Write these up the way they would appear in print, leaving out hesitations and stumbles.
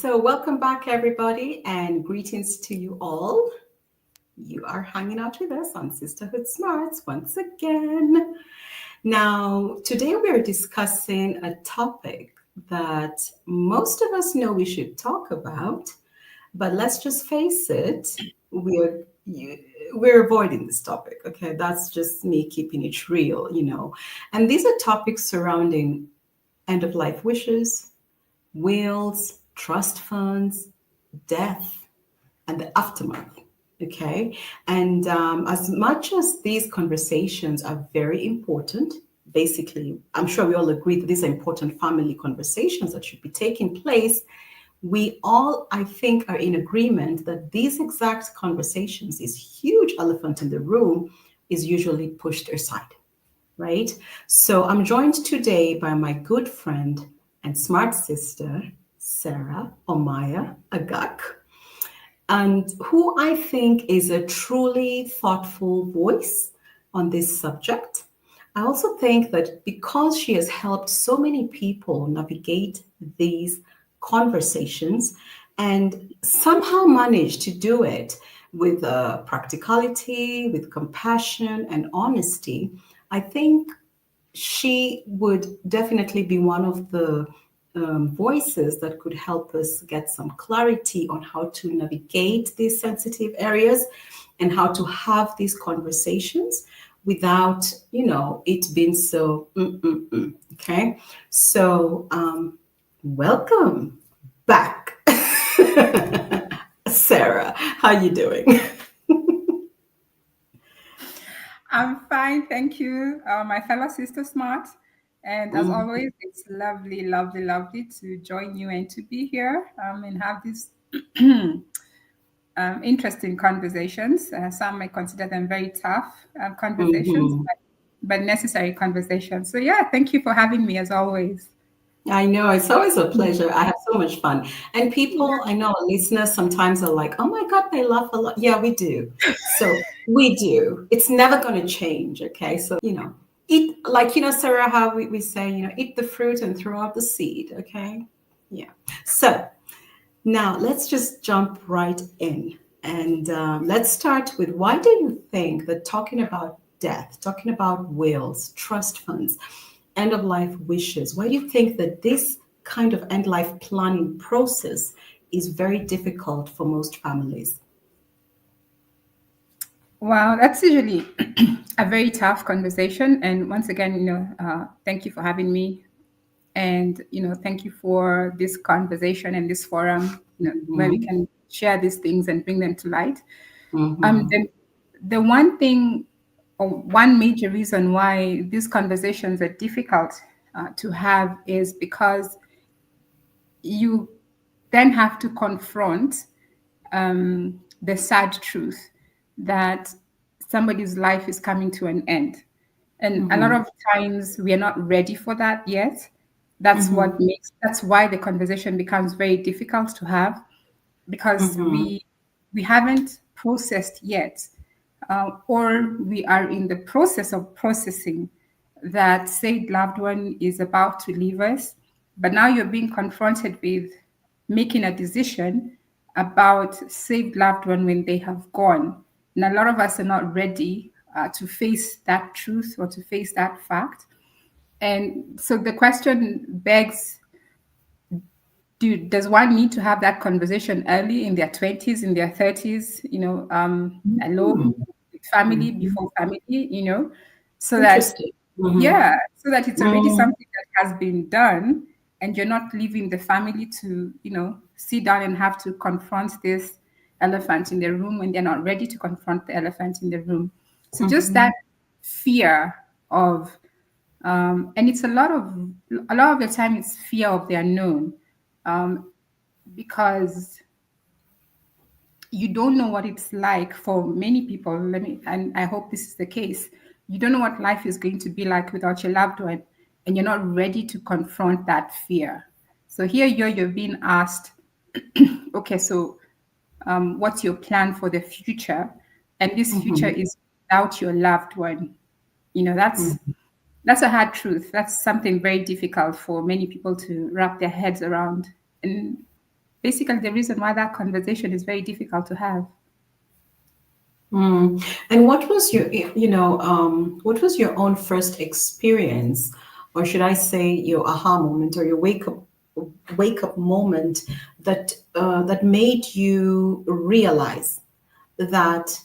So, welcome back, everybody, and greetings to you all. You are hanging out with us on Sisterhood Smarts once again. Now, today we are discussing a topic that most of us know we should talk about, but let's just face it, we're avoiding this topic. Okay, that's just me keeping it real. And these are topics surrounding end of life wishes, wills, trust funds, death, and the aftermath. Okay. And as much as these conversations are very important, basically, I'm sure we all agree that these are important family conversations that should be taking place. We all, I think, are in agreement that these exact conversations, this huge elephant in the room, is usually pushed aside, right? So I'm joined today by my good friend and smart sister, Sara Omaya Agak, and who I think is a truly thoughtful voice on this subject. I also think that because she has helped so many people navigate these conversations and somehow managed to do it with practicality, with compassion, and honesty, I think she would definitely be one of the voices that could help us get some clarity on how to navigate these sensitive areas and how to have these conversations without, it being so. Okay, so welcome back, Sarah. How you doing? I'm fine, thank you, my fellow sister Smart. And as Mm, always, it's lovely, lovely, lovely to join you and to be here and have these interesting conversations. Some may consider them very tough conversations, mhm. but necessary conversations. So, yeah, thank you for having me as always. I know it's always a pleasure. I have so much fun. And Yeah. people, I know listeners sometimes are like, oh my God, they laugh a lot. Yeah, we do. So we do. It's never going to change. Okay. So, eat, like, Sarah, how we say, eat the fruit and throw out the seed. Okay. Yeah. So now let's just jump right in. And let's start with why do you think that talking about death, talking about wills, trust funds, end of life wishes, why do you think that this kind of end life planning process is very difficult for most families? Well, that's usually a very tough conversation. And once again, thank you for having me. And, thank you for this conversation and this forum, where we Hmm. can share these things and bring them to light. Um, Hmm. the, the one thing or one major reason why these conversations are difficult to have is because you then have to confront the sad truth that somebody's life is coming to an end. And a lot Hmm. of times we are not ready for that yet. Hmm. That's why the conversation becomes very difficult to have because Hmm. we haven't processed yet, or we are in the process of processing that said loved one is about to leave us, but now you're being confronted with making a decision about said loved one when they have gone. And a lot of us are not ready to face that truth or to face that fact. And so the question begs, does one need to have that conversation early in their 20s, in their 30s, alone, with family, Hmm. before family, so that, Interesting. Hmm. yeah, so that it's already Hmm. something that has been done and you're not leaving the family to, sit down and have to confront this elephant in the room when they're not ready to confront the elephant in the room. So just Hmm. that fear of, and it's a lot of the time it's fear of the unknown, um, because you don't know what it's like for many people. And I hope this is the case. You don't know what life is going to be like without your loved one, and you're not ready to confront that fear. So here you're being asked, okay, so what's your plan for the future? And this future Hmm. is without your loved one. That's a hard truth. That's something very difficult for many people to wrap their heads around. And basically the reason why that conversation is very difficult to have. And what was your, what was your own first experience, or should I say, your aha moment or your wake up moment that made you realize that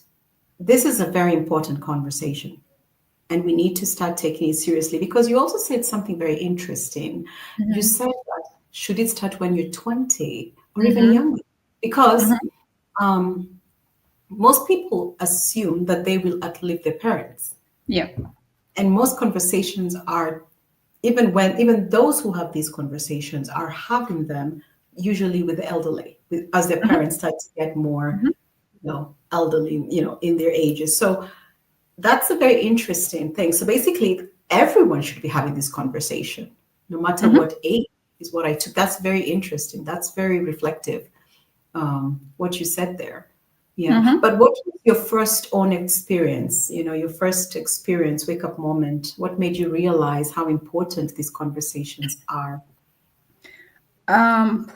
this is a very important conversation and we need to start taking it seriously? Because you also said something very interesting. You Mm-hmm. said that should it start when you're 20 or even Mm-hmm. younger? Because Mm-hmm. um, most people assume that they will outlive their parents. Yeah. And most conversations are, even those who have these conversations are having them usually with the elderly, as their Mm-hmm. parents start to get more, Mm-hmm. elderly, in their ages. So that's a very interesting thing. So basically, everyone should be having this conversation, no matter Mm-hmm. what age, is what I took. That's very interesting. That's very reflective, what you said there. Yeah. Mm-hmm. But what was your first own experience, your first experience, wake up moment? What made you realize how important these conversations are? Um,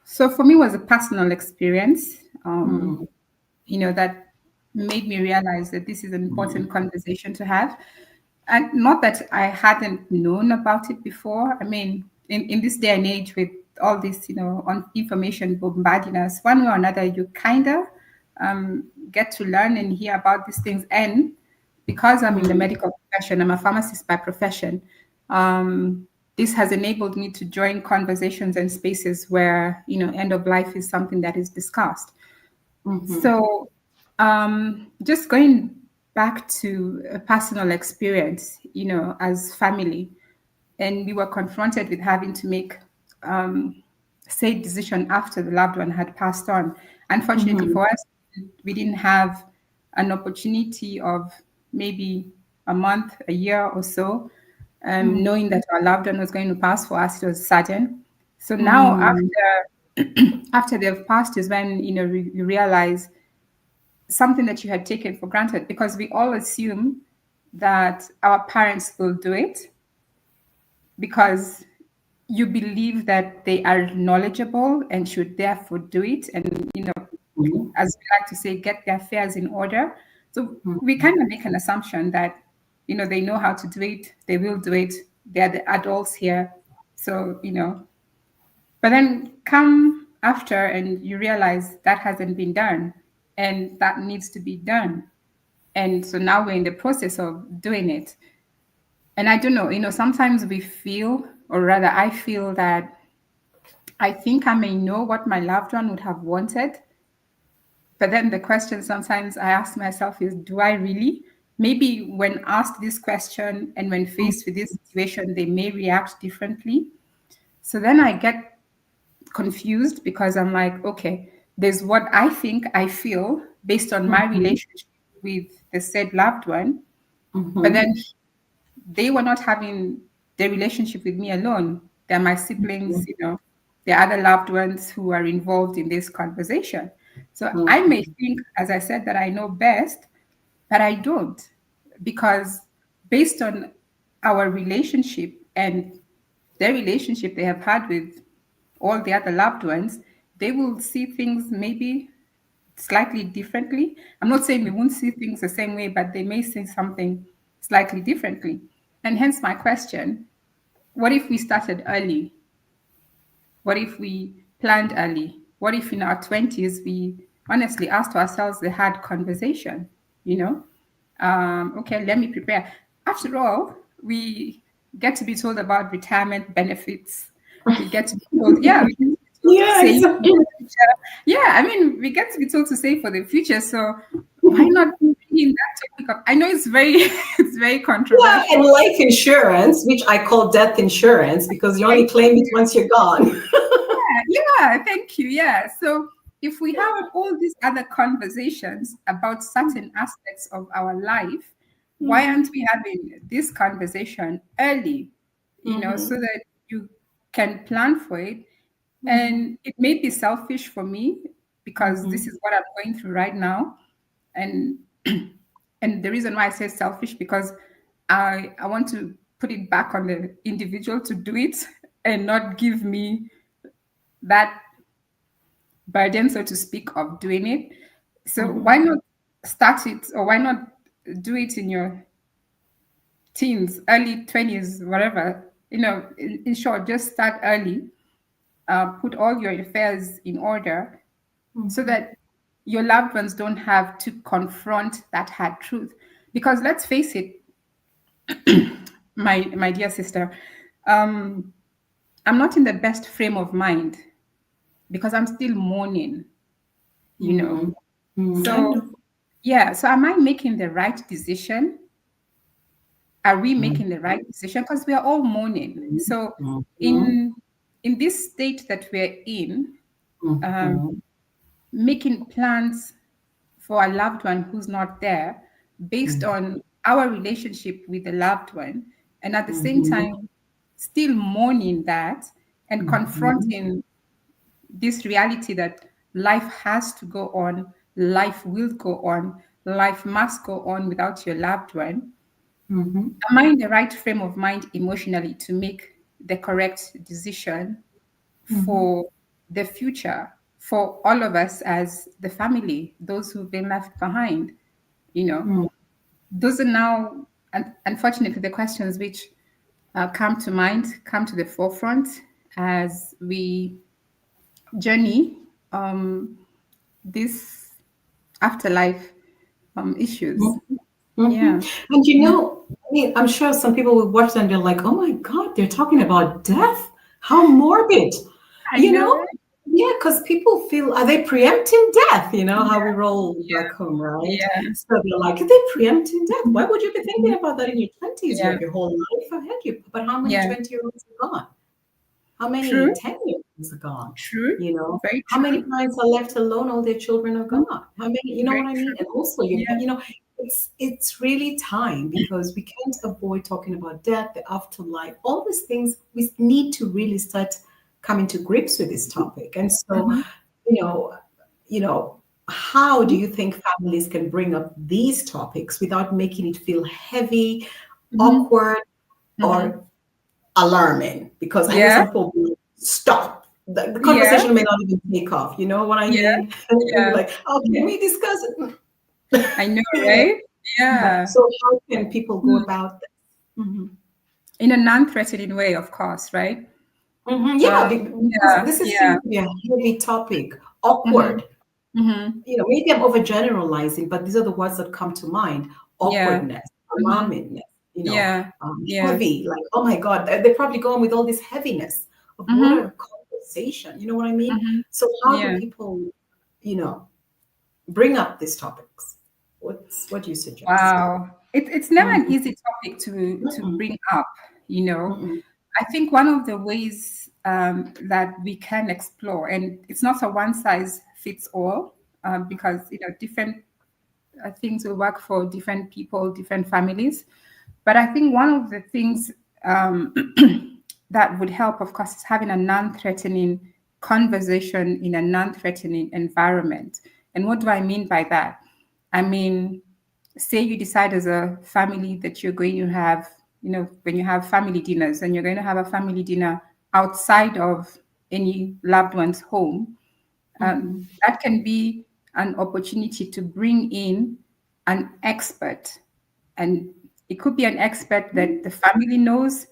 so for me, it was a personal experience, Mm, that made me realize that this is an important conversation to have. And not that I hadn't known about it before. I mean, in this day and age with all this, on information bombarding us, one way or another, you kind of get to learn and hear about these things. And because I'm in the mm, medical profession, I'm a pharmacist by profession. This has enabled me to join conversations and spaces where, end of life is something that is discussed. mhm, So, just going back to a personal experience, as family, and we were confronted with having to make say decision after the loved one had passed on. Unfortunately mhm, for us, we didn't have an opportunity of maybe a month, a year or so, mm, knowing that our loved one was going to pass. For us, it was sudden. So now, mm, after they've passed, is when you realize something that you had taken for granted, because we all assume that our parents will do it because you believe that they are knowledgeable and should therefore do it, and mm, as we like to say, get their affairs in order. So mm, we kind of make an assumption that they know how to do it, they will do it, they're the adults here. So but then come after and you realize that hasn't been done and that needs to be done. And so now we're in the process of doing it. And I don't know, sometimes we feel, or rather I feel, that I think I may know what my loved one would have wanted. But then the question sometimes I ask myself is, do I really? Maybe when asked this question and when faced with this situation, they may react differently. So then I get confused because I'm like, okay, there's what I think I feel based on my mhm, relationship with the said loved one. But mhm, then they were not having the relationship with me alone. They're my siblings, there are other loved ones who are involved in this conversation. So I may mhm, think, as I said, that I know best, but I don't, because based on our relationship and their relationship they have had with all the other loved ones, they will see things maybe slightly differently. I'm not saying we won't see things the same way, but they may see something slightly differently. And hence my question, what if we started early? What if we planned early? What if in our 20s we honestly asked ourselves the hard conversation? You know, okay, let me prepare. After all, we get to be told about retirement benefits. We get to be told, yeah, we get to be told to yeah, save for exactly. the future. Yeah, I mean, we get to be told to save for the future. So why not bring in that topic up? I know it's very, it's very Yeah, and controversial. life insurance, which I call death insurance, because you only Thank claim it you. once you're gone. Yeah, thank you. Yeah. So if we have all these other conversations about certain aspects of our life, why aren't we having this conversation early? So Mhm, that you can plan for it. mhm, And it may be selfish for me because this mhm, is what I'm going through right now. And and the reason why I say selfish, because I want to put it back on the individual to do it and not give me that burden, so to speak, of doing it. So Mm-hmm. why not start it, or why not do it in your teens, early 20s, whatever? In short, just start early, put all your affairs in order so Mm-hmm. that your loved ones don't have to confront that hard truth. Because let's face it, my dear sister, um, I'm not in the best frame of mind because I'm still mourning, you know. I So know. yeah, so am I making the right decision? Are we making the right decision? Because we are all mourning. So Mm-hmm. in in this state that we're in, um, Mm-hmm. making plans for a loved one who's not there based on our relationship with the loved one, and at the same Mm-hmm. time still mourning that and Mm-hmm. confronting this reality that life has to go on, life will go on, life must go on without your loved one. Mm-hmm. Am I in the right frame of mind emotionally to make the correct decision Mm-hmm. for the future, for all of us as the family, those who've been left behind? You know, those are now, unfortunately, the questions which come to mind, come to the forefront as we journey this afterlife issues. Mm-hmm. Mm-hmm. Yeah, And I mean, I'm sure some people will watch and they're like, oh my God, they're talking about death? How morbid, I you know, know? right? Yeah, because people feel, are they preempting death? You know, how we roll Yeah, back home, right? yeah, So they're like, are they preempting death? Why would you be thinking about that in your 20s? You yeah, have your whole life ahead of you. But how many yeah. 20-year-olds are gone? How many True, 10-year-olds are gone? true, You know, very how many true. parents are left alone? All their children are Mhm. gone. How many, you know Very what I mean? true. And also, Yeah. it's really time because we can't avoid talking about death, the afterlife, all these things. We need to really start coming to grips with this topic. And so, Mhm, you know, you know, how do mhm, you think families can bring up these topics without making it feel heavy, mhm, awkward, mhm. or alarming? Because I know Yeah, some people will stop. The yeah, conversation may not even take off. You know what I yeah, mean? They'll be yeah, like, oh, can yeah. we discuss it? I know, Yeah. right? Yeah. So how can people go Mm. about this? Hmm. In a non-threatening way, of course, right? Yeah, because Yeah, this is yeah. seems to be a heavy topic, Mhm, awkward. mhm. Maybe I'm overgeneralizing, but these are the words that come to mind: Yeah. awkwardness, Mhm. alarmingness, Yeah. Yeah. heavy. Like, oh my God, they're probably going with all this heaviness of what Mhm, a conversation. You know what I mean? mhm. So how do Yeah. people, you know, bring up these topics? What do you suggest? Wow. It's never an Mm-mm, easy topic to mm-mm, bring up, you know. mm-mm, I think one of the ways that we can explore, and it's not a one size fits all, because different things will work for different people, different families. But I think one of the things um, that would help, of course, is having a non-threatening conversation in a non-threatening environment. And what do I mean by that? I mean, say you decide as a family that you're going to have, when you have family dinners and you're going to have a family dinner outside of any loved one's home, mm-mm, that can be an opportunity to bring in an expert. And it could be an expert that the family knows,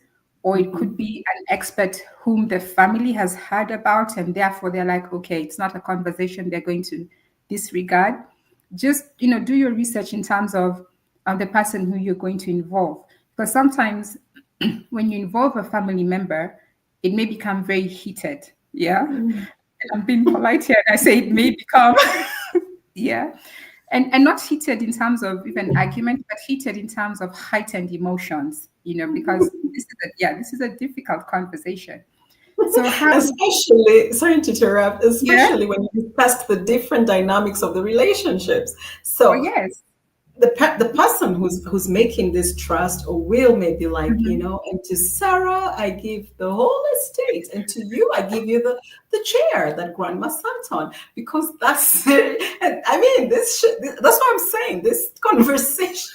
or it could mm-mm, be an expert whom the family has heard about, and therefore they're like, okay, it's not a conversation they're going to disregard. Just do your research in terms of the person who you're going to involve, because sometimes when you involve a family member, it may become very heated. Yeah, mm-mm. I'm being polite here, and I say it may become, yeah, and not heated in terms of even argument, but heated in terms of heightened emotions. Because this is a difficult conversation. So how? Especially, sorry to interrupt, Yeah. especially when you discuss the different dynamics of the relationships. Oh So yes. the person who's making this trust or will may be like, Mhm. and to Sarah I give the whole estate, and to you I give you the chair that grandma sat on, because that's and I mean that's what I'm saying. This conversation.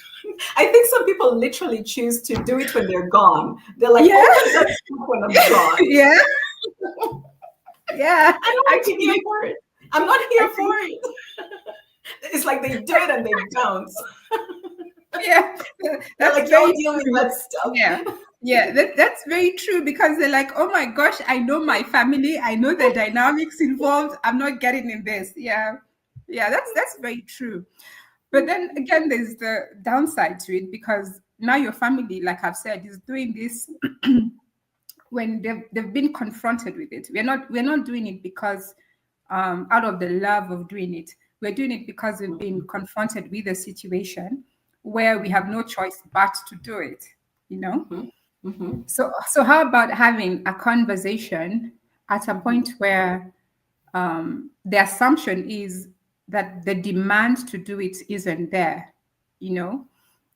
I think some people literally choose to do it when they're gone. They're like, Yeah. oh, let that stop when I'm gone. Yeah. Yeah. I don't want to Actually, hear more. I'm not I here for think, it. It's like they do it and they don't. yeah, They're that's like, y'all very deal with true. that stuff. Yeah. Yeah, that's very true because they're like, oh my gosh, I know my family, I know the dynamics involved. I'm not getting in this. Yeah. Yeah, that's very true. But then again, there's the downside to it because now your family, like I've said, is doing this when they've been confronted with it. We're not doing it because out of the love of doing it. We're doing it because we've been confronted with a situation where we have no choice but to do it, you know? Mhm, mhm, So how about having a conversation at a mhm, point where the assumption is that the demand to do it isn't there, you know,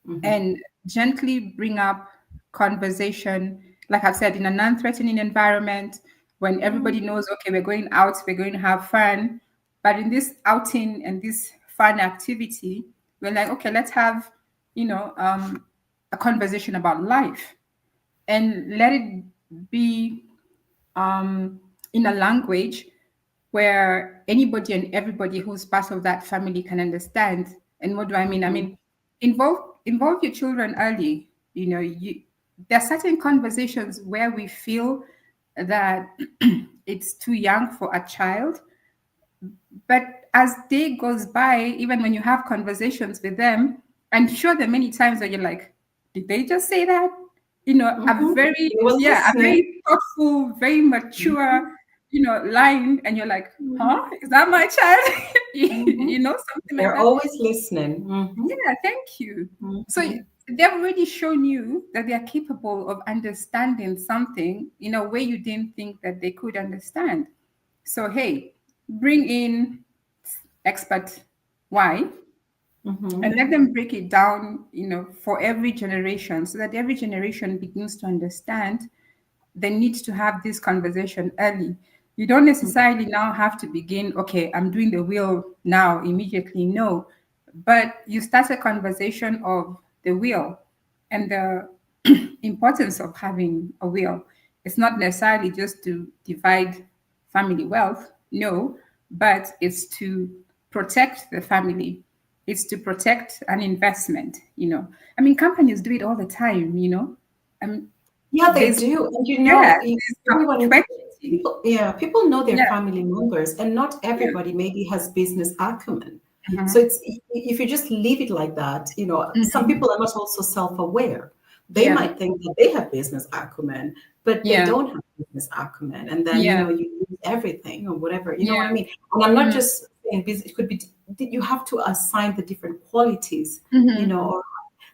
mhm, and gently bring up conversation, like I've said, in a non-threatening environment when everybody mhm, knows, okay, we're going out, we're going to have fun. But in this outing and this fun activity, we're like, okay, let's have, you know, a conversation about life and let it be um, in a language where anybody and everybody who's part of that family can understand. And what do I mean? I mhm, mean, involve your children early. You know, there are certain conversations where we feel that it's too young for a child, but as day goes by, even when you have conversations with them, I'm sure there are many times that you're like, did they just say that? You know, mhm. You were a listening. very thoughtful, very mature, Mhm, you know, line, and you're like, mhm, huh? Is that my child? mhm. You know, something like They're that. always listening. Mhm, Yeah, thank you. So mhm, they've already shown you that they are capable of understanding something in a way you didn't think that they could understand. So hey, bring in expert Y and mhm, let them break it down, you know, for every generation so that every generation begins to understand the need to have this conversation early. You don't necessarily now have to begin, okay, I'm doing the will now immediately. No, but you start a conversation of the will and the importance of having a will. It's not necessarily just to divide family wealth, no, but it's to protect the family. It's to protect an investment, you know. I mean, companies do it all the time, you know. Um, Yeah, they there's do. And yeah, there's everyone, perpetuity. people know their Yeah. family members, and not Yeah. everybody maybe has business acumen. So Mhm. it's if you just leave it like that, some Mhm. people are not also self-aware. They Yeah. might think that they have business acumen, but they Yeah. don't have business acumen. And then, Yeah. you lose everything or whatever. You know what I Yeah. mean? And I'm not Mhm. just saying business, it could be, you have to assign the different qualities, Mhm. or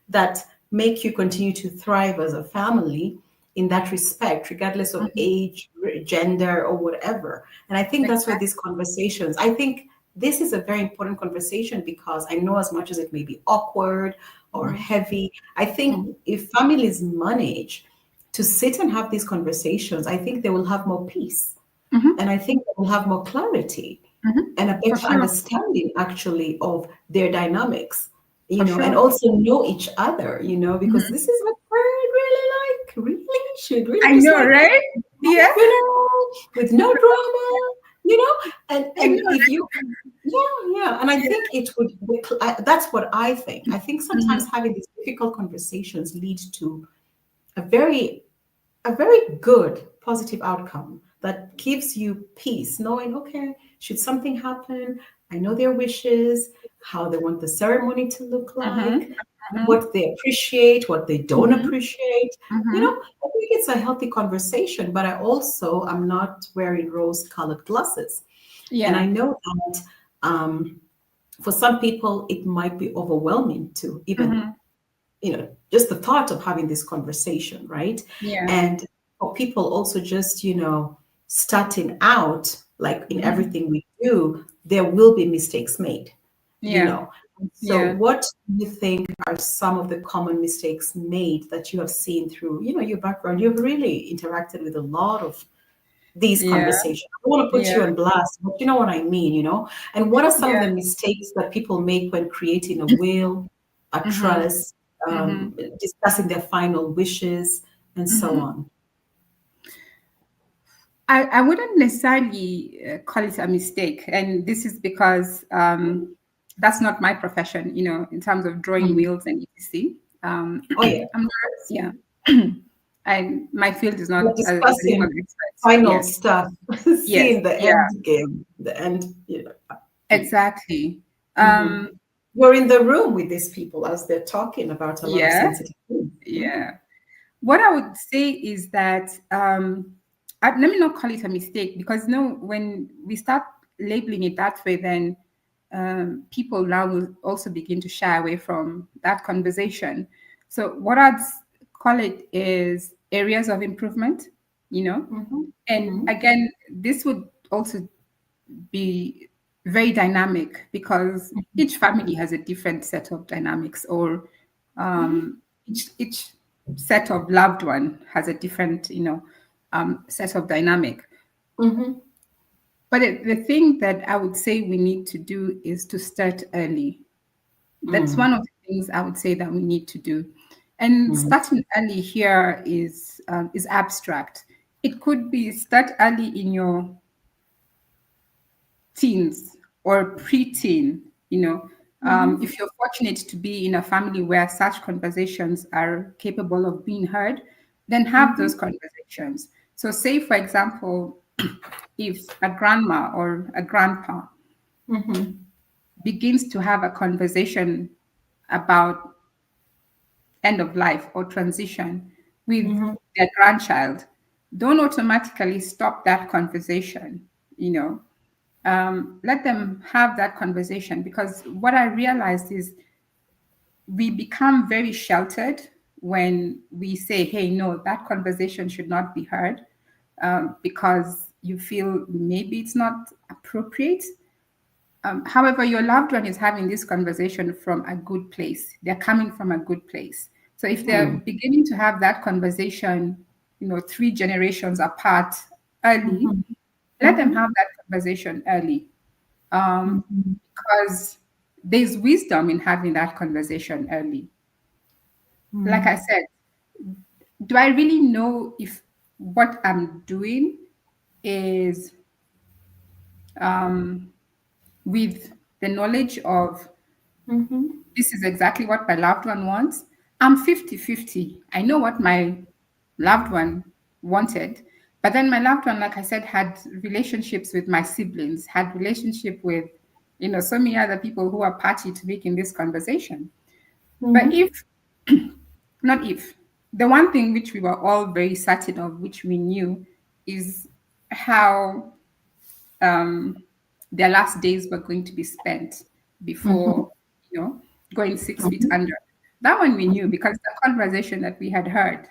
that make you continue to thrive as a family in that respect, regardless of Mhm. age, gender, or whatever. And I think that's where these Exactly. conversations, I think this is a very important conversation because I know as much as it may be awkward or Mhm. heavy, I think Mhm. if families manage to sit and have these conversations, I think they will have more peace. Mhm. And I think they will have more clarity Mhm. and a For better sure. understanding actually of their dynamics, For and sure. also know each other, because Mhm. this is what we really like, really should really I just know, like right? Yeah. have dinner with no drama, I and know, if right? you, yeah, and I think it would, that's what I think. I think sometimes Mhm. having these difficult conversations lead to a very a very good positive outcome that gives you peace, knowing, okay, should something happen, I know their wishes, how they want the ceremony to look like, Mhm. Mhm. what they appreciate, what they don't Mhm. appreciate. Mhm. I think it's a healthy conversation, but I also am not wearing rose colored glasses. And I Yeah. know that for some people, it might be overwhelming to even, Mhm. just the thought of having this conversation, right? Yeah. And for people also just, starting out, like in Mhm. everything we do, there will be mistakes made, you Yeah. know. So Yeah. what do you think are some of the common mistakes made that you have seen through, your background? You've really interacted with a lot of these Yeah. conversations. I don't want to put Yeah. you on blast, but you know what I mean. And what are some of Yeah. the mistakes that people make when creating a will, a Mhm. trust, Mhm. discussing their final wishes, and so Mhm. on? I wouldn't necessarily call it a mistake, and this is because that's not my profession, in terms of drawing Mm. wheels and etc. Oh yeah, I'm of not, course. yeah, and my field is We're not as a legal discussing expert. final Yes, stuff, yes, seeing the yeah, end game, the end. exactly. Mhm. Um, You're in the room with these people as they're talking about a lot of yeah, sensitive things. Yeah. yeah. What I would say is that let me not call it a mistake, because no, when we start labeling it that way, then people now will also begin to shy away from that conversation. So what I'd call it is areas of improvement, you know. Mhm. And Mhm. again, this would also be very dynamic, because each family has a different set of dynamics, or Mhm. each set of loved one has a different, set of dynamic. Mhm. But the thing that I would say we need to do is to start early. That's Mm. one of the things I would say that we need to do. And Mm. starting early here is abstract. It could be start early in your teens or preteen, Mhm. if you're fortunate to be in a family where such conversations are capable of being heard, then have those Mhm. conversations. So, say, for example, if a grandma or a grandpa Mhm. begins to have a conversation about end of life or transition with Mhm. their grandchild, don't automatically stop that conversation, let them have that conversation, because what I realized is we become very sheltered when we say, hey, no, that conversation should not be heard, because you feel maybe it's not appropriate. However, your loved one is having this conversation from a good place. They're coming from a good place. So if they're Mm. beginning to have that conversation, 3 generations apart early, Mhm. let them Mhm. have that conversation early, um, Mhm. because there's wisdom in having that conversation early. Like I Mm. said, do I really know if what I'm doing is with the knowledge of Mhm. this is exactly what my loved one wants? I'm 50-50. I know what my loved one wanted, but then my loved one, like I said, had relationships with my siblings, had relationship with, so many other people who are party to making this conversation. But Mhm. if, not if, the one thing which we were all very certain of, which we knew, is how um, their last days were going to be spent Mhm. before, going 6 feet Mhm. under. That one we knew because the conversation that we had heard,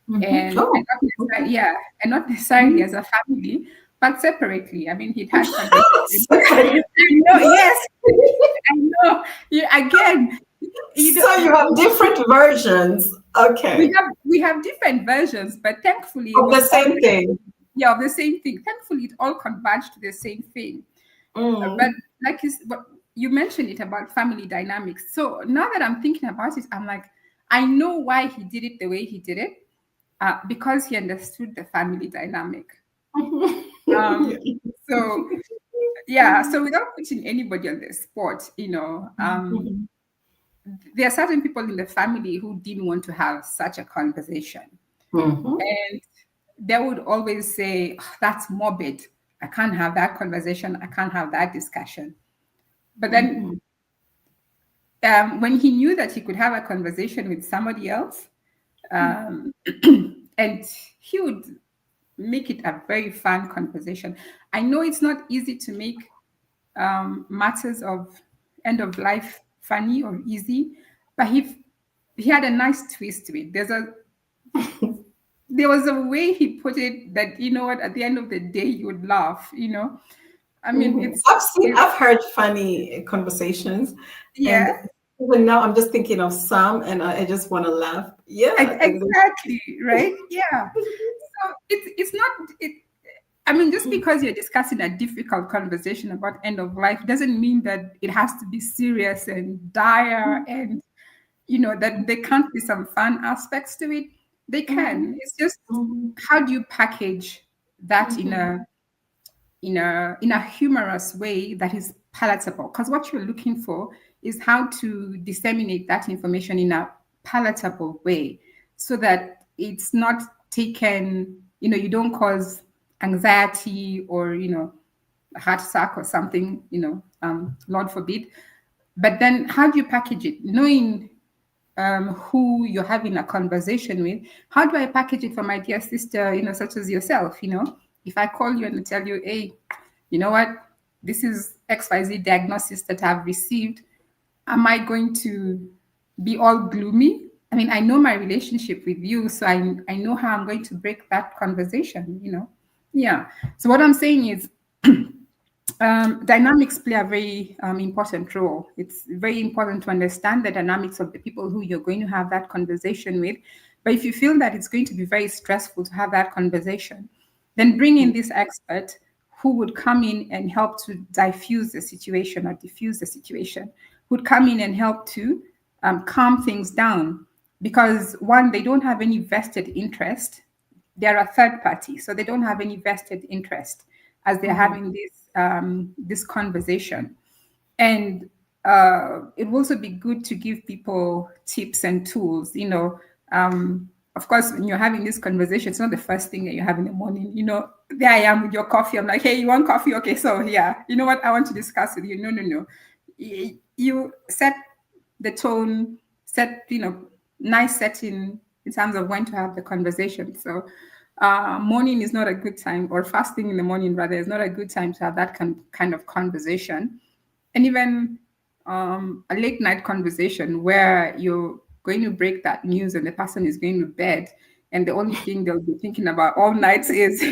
Mhm. and Oh, not necessarily, okay. yeah, and not necessarily Mhm. as a family, but separately. I mean, he'd had conversations. Separate. I know, yes, I know. Yeah, again, So you have different versions. we Okay. have different versions, but thankfully it Of the was all, same thing. yeah, of the same thing. Thankfully, it all converged to the same thing. But Mm. but you mentioned it about family dynamics. So now that I'm thinking about it, I'm like, I know why he did it the way he did it, because he understood the family dynamic. Um, so yeah, so without putting anybody on the spot, Mhm. there are certain people in the family who didn't want to have such a conversation, Mhm. and they would always say, "Oh, that's morbid. I can't have that conversation. I can't have that discussion." But then Mhm. when he knew that he could have a conversation with somebody else, um, and he would make it a very fun conversation. I know it's not easy to make matters of end of life funny or easy, but he had a nice twist to it. There was a way he put it that, at the end of the day you would laugh. I mean, Mhm. I've heard funny conversations, and yeah. even now I'm just thinking of some, and I just want to laugh. Yeah, Exactly, right? Yeah. So it's not it. I mean, just because you're discussing a difficult conversation about end of life doesn't mean that it has to be serious and dire, and that there can't be some fun aspects to it. They can. Mhm. It's just Mhm. how do you package? that in Mhm. a humorous way that is palatable, because what you're looking for is how to disseminate that information in a palatable way so that it's not taken, you don't cause anxiety or a heart attack or something, Lord forbid. But then how do you package it, knowing who you're having a conversation with? How do I package it for my dear sister, such as yourself? If I call you and tell you, hey, you know what, this is XYZ diagnosis that I've received, am I going to be all gloomy? I mean, I know my relationship with you, so I know how I'm going to break that conversation. Yeah. So what I'm saying is, dynamics play a very important role. It's very important to understand the dynamics of the people who you're going to have that conversation with. But if you feel that it's going to be very stressful to have that conversation, then bring in this expert who would come in and help to diffuse the situation or diffuse the situation, would come in and help to calm things down. Because one, they don't have any vested interest. They're a third party, so they don't have any vested interest as they're Mhm. having this conversation. And it will also be good to give people tips and tools. Of course, when you're having this conversation, it's not the first thing that you have in the morning. There I am with your coffee. I'm like, hey, you want coffee? Okay, so yeah, you know what I want to discuss with you. No, no, no. You set the tone, set, nice setting in terms of when to have the conversation. So morning is not a good time, or fasting in the morning rather is not a good time to have that kind of conversation. And even a late night conversation where you're going to break that news and the person is going to bed and the only thing they'll be thinking about all night is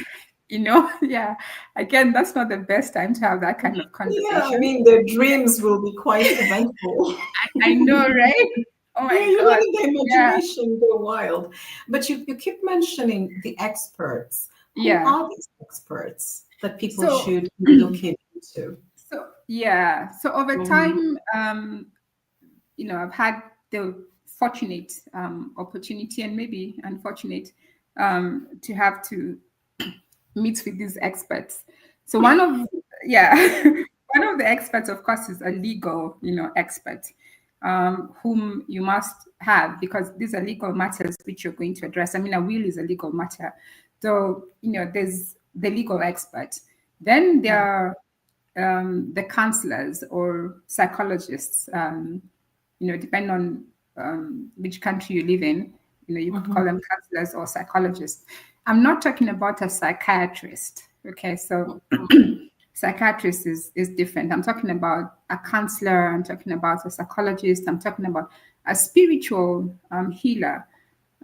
yeah, again, that's not the best time to have that kind of Yeah, I conversation. mean, the dreams will be quite eventful. I know, right? Oh Yeah, my you're god. letting the Yeah. imagination go wild. But you keep mentioning the experts. Who Yeah. are these experts that people So should be looking into? yeah, so over Mhm. time, I've had the fortunate opportunity and maybe unfortunate to have to meet with these experts. So yeah, one of the experts, of course, is a legal, expert, whom you must have because these are legal matters which you're going to address. I mean, a will is a legal matter. So, there's the legal expert. Then there are the counselors or psychologists, depending on which country you live in, you could call Mhm. them counselors or psychologists. I'm not talking about a psychiatrist. Okay, so psychiatrist is different. I'm talking about a counselor, I'm talking about a psychologist, I'm talking about a spiritual healer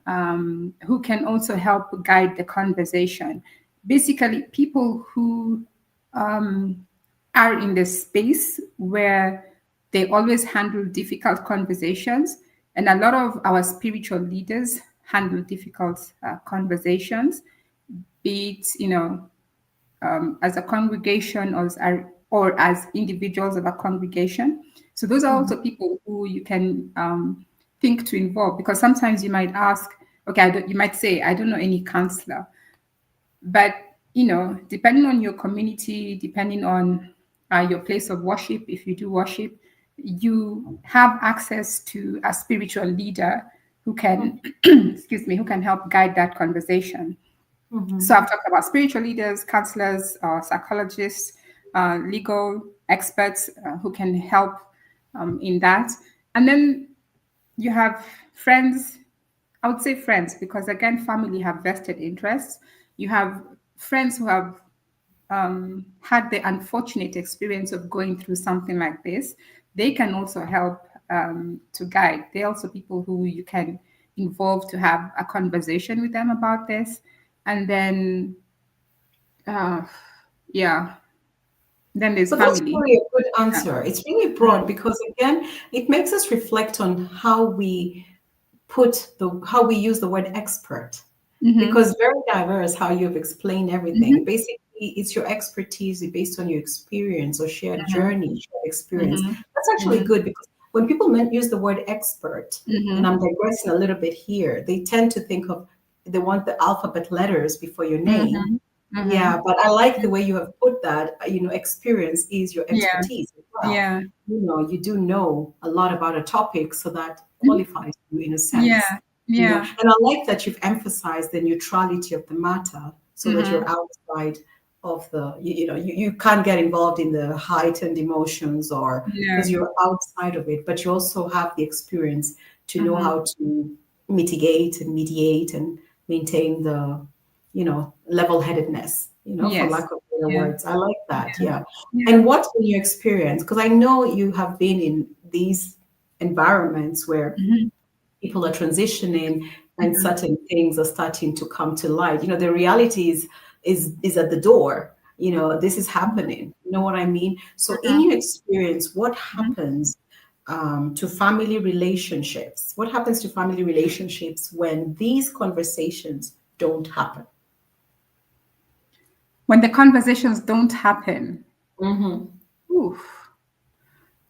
who can also help guide the conversation. Basically, people who are in the space where they always handle difficult conversations. And a lot of our spiritual leaders handle difficult conversations, be it, as a congregation or as individuals of a congregation. So those are Mhm. also people who you can think to involve because sometimes you might ask, okay, you might say, I don't know any counselor, but depending on your community, depending on your place of worship, if you do worship, you have access to a spiritual leader who can, excuse me, who can help guide that conversation. So Mhm. I've talked about spiritual leaders, counselors, psychologists, legal experts who can help in that. And then you have friends. I would say friends because again, family have vested interests. You have friends who have had the unfortunate experience of going through something like this. They can also help to guide. They're also people who you can involve to have a conversation with them about this. And then uh, yeah. Then there's But that's family. really a good Yeah. answer. It's really broad Mm. because again, it makes us reflect on how we how we use the word expert. Mm-hmm. Because very diverse how you've explained everything. Mm-hmm. Basically, it's your expertise based on your experience or shared Mm-hmm. journey, shared experience. Mm-hmm. That's actually Mm-hmm. good because when people use the word expert, and I'm Mm-hmm. digressing a little bit here, they tend to think of they want the alphabet letters before your name. Mm-hmm. Mm-hmm. Yeah, but I like the way you have put that. Experience is your Yeah. expertise as well. Yeah. You do know a lot about a topic, so that Mhm. qualifies you in a sense. Yeah. Yeah. And I like that you've emphasized the neutrality of the matter, so that Mm-hmm. you're outside of you can't get involved in the heightened emotions, or because Yeah. you're outside of it, but you also have the experience to know Mm-hmm. how to mitigate and mediate and maintain the level-headedness, for Yes. lack of better Yeah. words. I like that. Yeah. Yeah. Yeah. And what in your experience, because I know you have been in these environments where Mm-hmm. people are transitioning and Mm-hmm. certain things are starting to come to light. The reality is at the door. This is happening. You know what I mean? So in your experience, what Mm-hmm. happens to family relationships? What happens to family relationships when these conversations don't happen? When the conversations don't happen. Mm-hmm. Oof.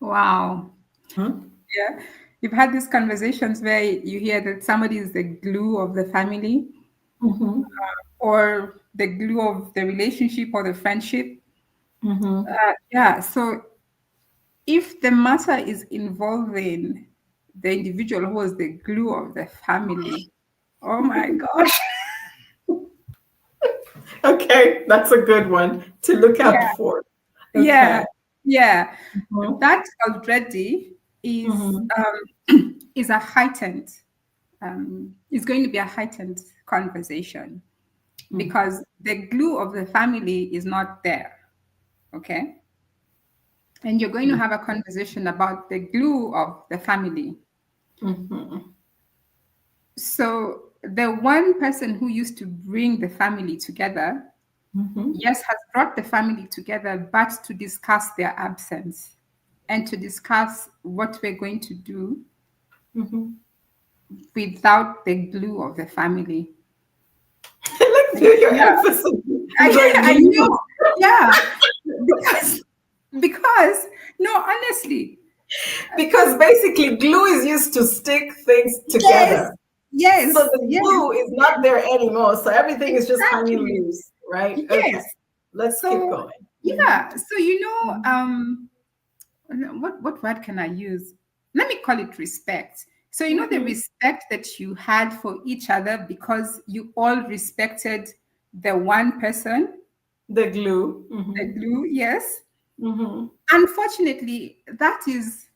Wow. Huh? Yeah. You've had these conversations where you hear that somebody is the glue of the family Mm-hmm. or the glue of the relationship or the friendship. Mm-hmm. Yeah. So if the matter is involving the individual who was the glue of the family, oh my gosh. Okay, that's a good one to look Yeah. out for. Yeah. Okay. Yeah. Mm-hmm. That already is Mm-hmm. is a heightened is going to be a heightened conversation because the glue of the family is not there. Okay. And you're going to have a conversation about the glue of the family. Mm-hmm. So the one person who used to bring the family together, Mm-hmm. yes, has brought the family together, but to discuss their absence and to discuss what we're going to do Mm-hmm. without the glue of the family. I like your Yeah, emphasis. The word I glue. know. Yeah, because because no, honestly, Because basically glue is used to stick things yes, together. So yes, the yes, glue is not there anymore. So everything is just hanging exactly. loose, right? Okay. Yes. Let's keep So going. Mm-hmm. yeah, so what word can I use? Let me call it respect. So the Mm-hmm. respect that you had for each other because you all respected the one person, The glue. the Mm-hmm. glue, yes. Mm-hmm. Unfortunately, that is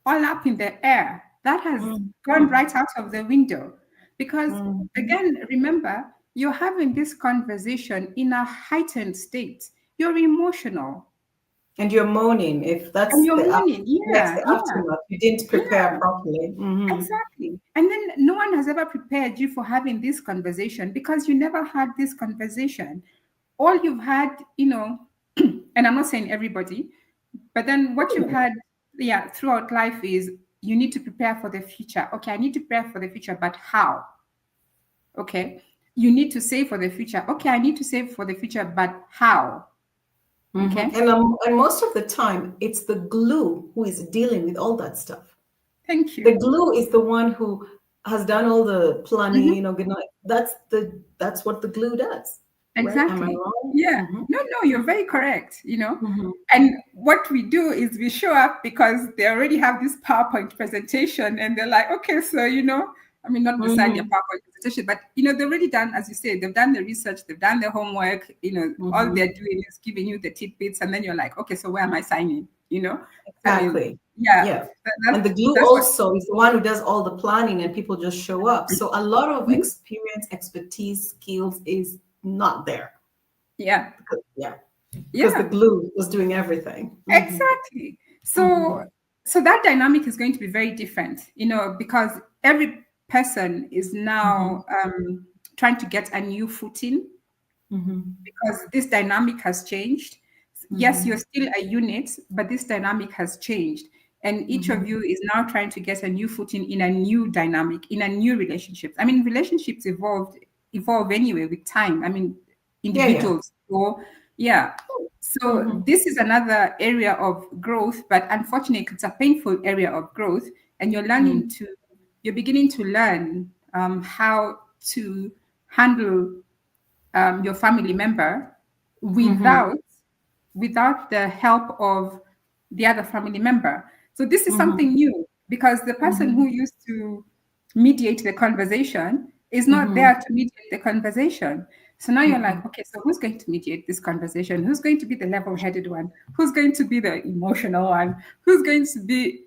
all up in the air. That has gone Mm-hmm. right out of the window. Because, Mm-hmm. again, remember, you're having this conversation in a heightened state. You're emotional And you're moaning if and you're mourning. that's Yeah, the yeah, aftermath. You didn't prepare yeah, properly. Mm-hmm. exactly. And then no one has ever prepared you for having this conversation because you never had this conversation. All you've had, and I'm not saying everybody, but then what you've had, yeah, throughout life is you need to prepare for the future. Okay, I need to prepare for the future, but how? Okay. You need to save for the future. Okay, I need to save for the future, but how? Mm-hmm. Okay. And most of the time, it's the glue who is dealing with all that stuff. Thank The you. glue is the one who has done all the planning. Mhm. Good night. That's what the glue does, right? Am I Exactly. wrong? Yeah. Mm-hmm. No, no, you're very correct. Mm-hmm. And what we do is we show up because they already have this PowerPoint presentation and they're like, okay, so, I mean, not necessarily a Mm-hmm. PowerPoint presentation, but, they've already done, as you say, they've done the research, they've done the homework, all Mm-hmm. they're doing is giving you the tidbits. And then you're like, okay, so where am I signing? I mean, Exactly. yeah, Yeah. And the glue that's what, also is the one who does all the planning and people just show up. So a lot of Mhm. experience, expertise, skills is not there. Yeah, Yeah. Because the yeah. glue was doing everything. Mm-hmm. Exactly. So Mm-hmm. so that dynamic is going to be very different, because every person is Mm-hmm. now trying to get a new footing Mm-hmm. because this dynamic has changed. Yes, Mm-hmm. you're still a unit, but this dynamic has changed. And each Mm-hmm. of you is now trying to get a new footing in a new dynamic, in a new relationship. I mean, relationships evolve anyway with time. I mean, Yeah, yeah. individuals go, yeah. So Mm-hmm. this is another area of growth, but unfortunately, it's a painful area of growth, and you're beginning to learn how to handle your family member Mm-hmm. without the help of the other family member. So this is Mm-hmm. something new because the person Mm-hmm. who used to mediate the conversation is not Mm-hmm. there to mediate the conversation. So now you're like, okay, so who's going to mediate this conversation? Who's going to be the level-headed one? Who's going to be the emotional one? Who's going to be,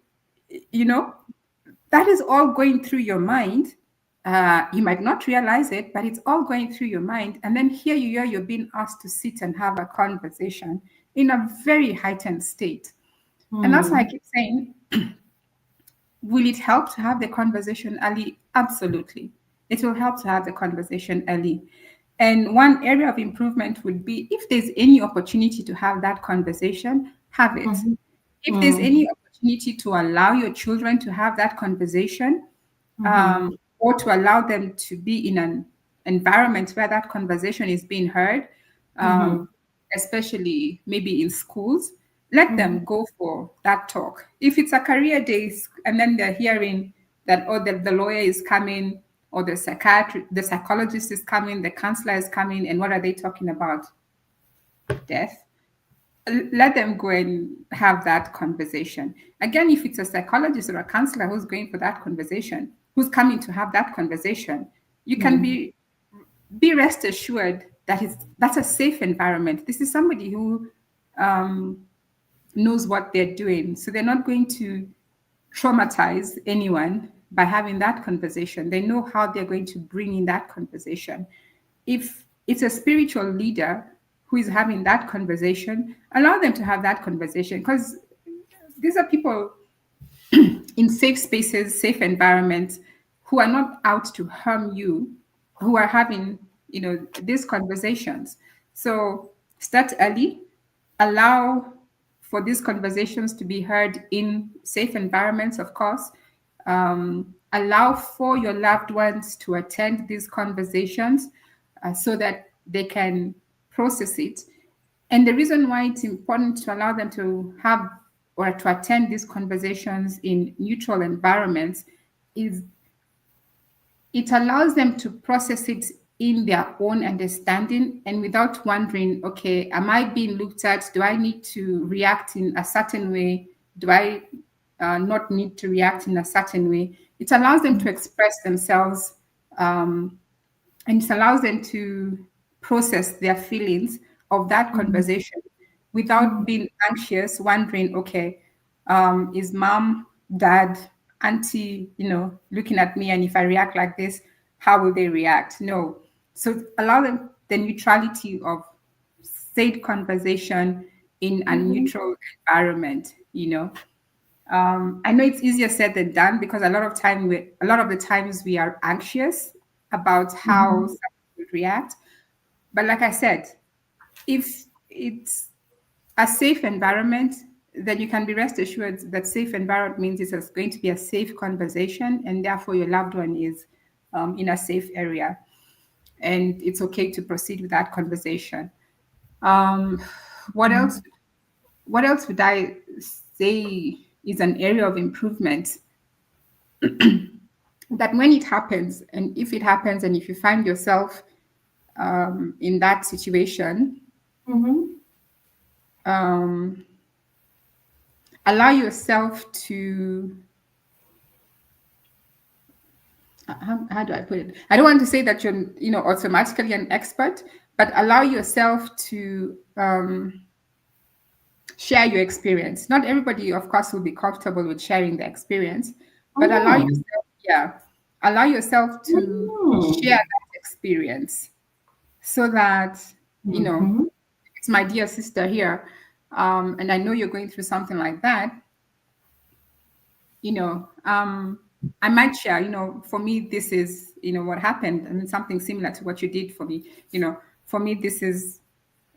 you know, that is all going through your mind. You might not realize it, but it's all going through your mind. And then here you are, you're being asked to sit and have a conversation in a very heightened state. And that's why I Mm-hmm. keep saying, will it help to have the conversation early? Absolutely. It will help to have the conversation early. And one area of improvement would be if there's any opportunity to have that conversation, have it. Mm-hmm. If there's Mm-hmm. any opportunity to allow your children to have that conversation, Mm-hmm. or to allow them to be in an environment where that conversation is being heard, Mm-hmm. especially maybe in schools, let Mm-hmm. them go for that talk. If it's a career day and then they're hearing that, oh, the lawyer is coming, or the psychologist is coming, the counselor is coming, and what are they talking about? Death. Let them go and have that conversation. Again, if it's a psychologist or a counselor who's going for that conversation, who's coming to have that conversation, you can Mm-hmm. be rest assured that that's a safe environment. This is somebody who um, knows what they're doing, so they're not going to traumatize anyone by having that conversation. They know how they're going to bring in that conversation. If it's a spiritual leader who is having that conversation, allow them to have that conversation because these are people in safe spaces, safe environments who are not out to harm you, who are having, these conversations. So start early, allow for these conversations to be heard in safe environments, of course. Allow for your loved ones to attend these conversations so that they can process it. And the reason why it's important to allow them to have or to attend these conversations in neutral environments is it allows them to process it in their own understanding and without wondering, okay, am I being looked at? Do I need to react in a certain way? Do I not need to react in a certain way? It allows them to express themselves um, and it allows them to process their feelings of that Mm-hmm. conversation without being anxious, wondering, okay, is mom, dad, auntie, looking at me, and if I react like this, how will they react? No. So allow them the neutrality of said conversation in a Mm-hmm. neutral environment. I know it's easier said than done because a lot of the times we are anxious about how Mm-hmm. someone would react. But like I said, if it's a safe environment, then you can be rest assured that safe environment means it's going to be a safe conversation, and therefore your loved one is in a safe area, and it's okay to proceed with that conversation. Um, what else? What else would I say is an area of improvement? That when it happens, and if it happens, and if you find yourself in that situation, Mm-hmm. um, allow yourself to how do I put it? I don't want to say that you're automatically an expert, but allow yourself to share your experience. Not everybody, of course, will be comfortable with sharing the experience, but Mm-hmm. allow yourself to Mm-hmm. share that experience so that Mm-hmm. it's my dear sister here, and I know you're going through something like that. you know, um, I might share, for me, this is, what happened, and something similar to what you did for me. For me, this is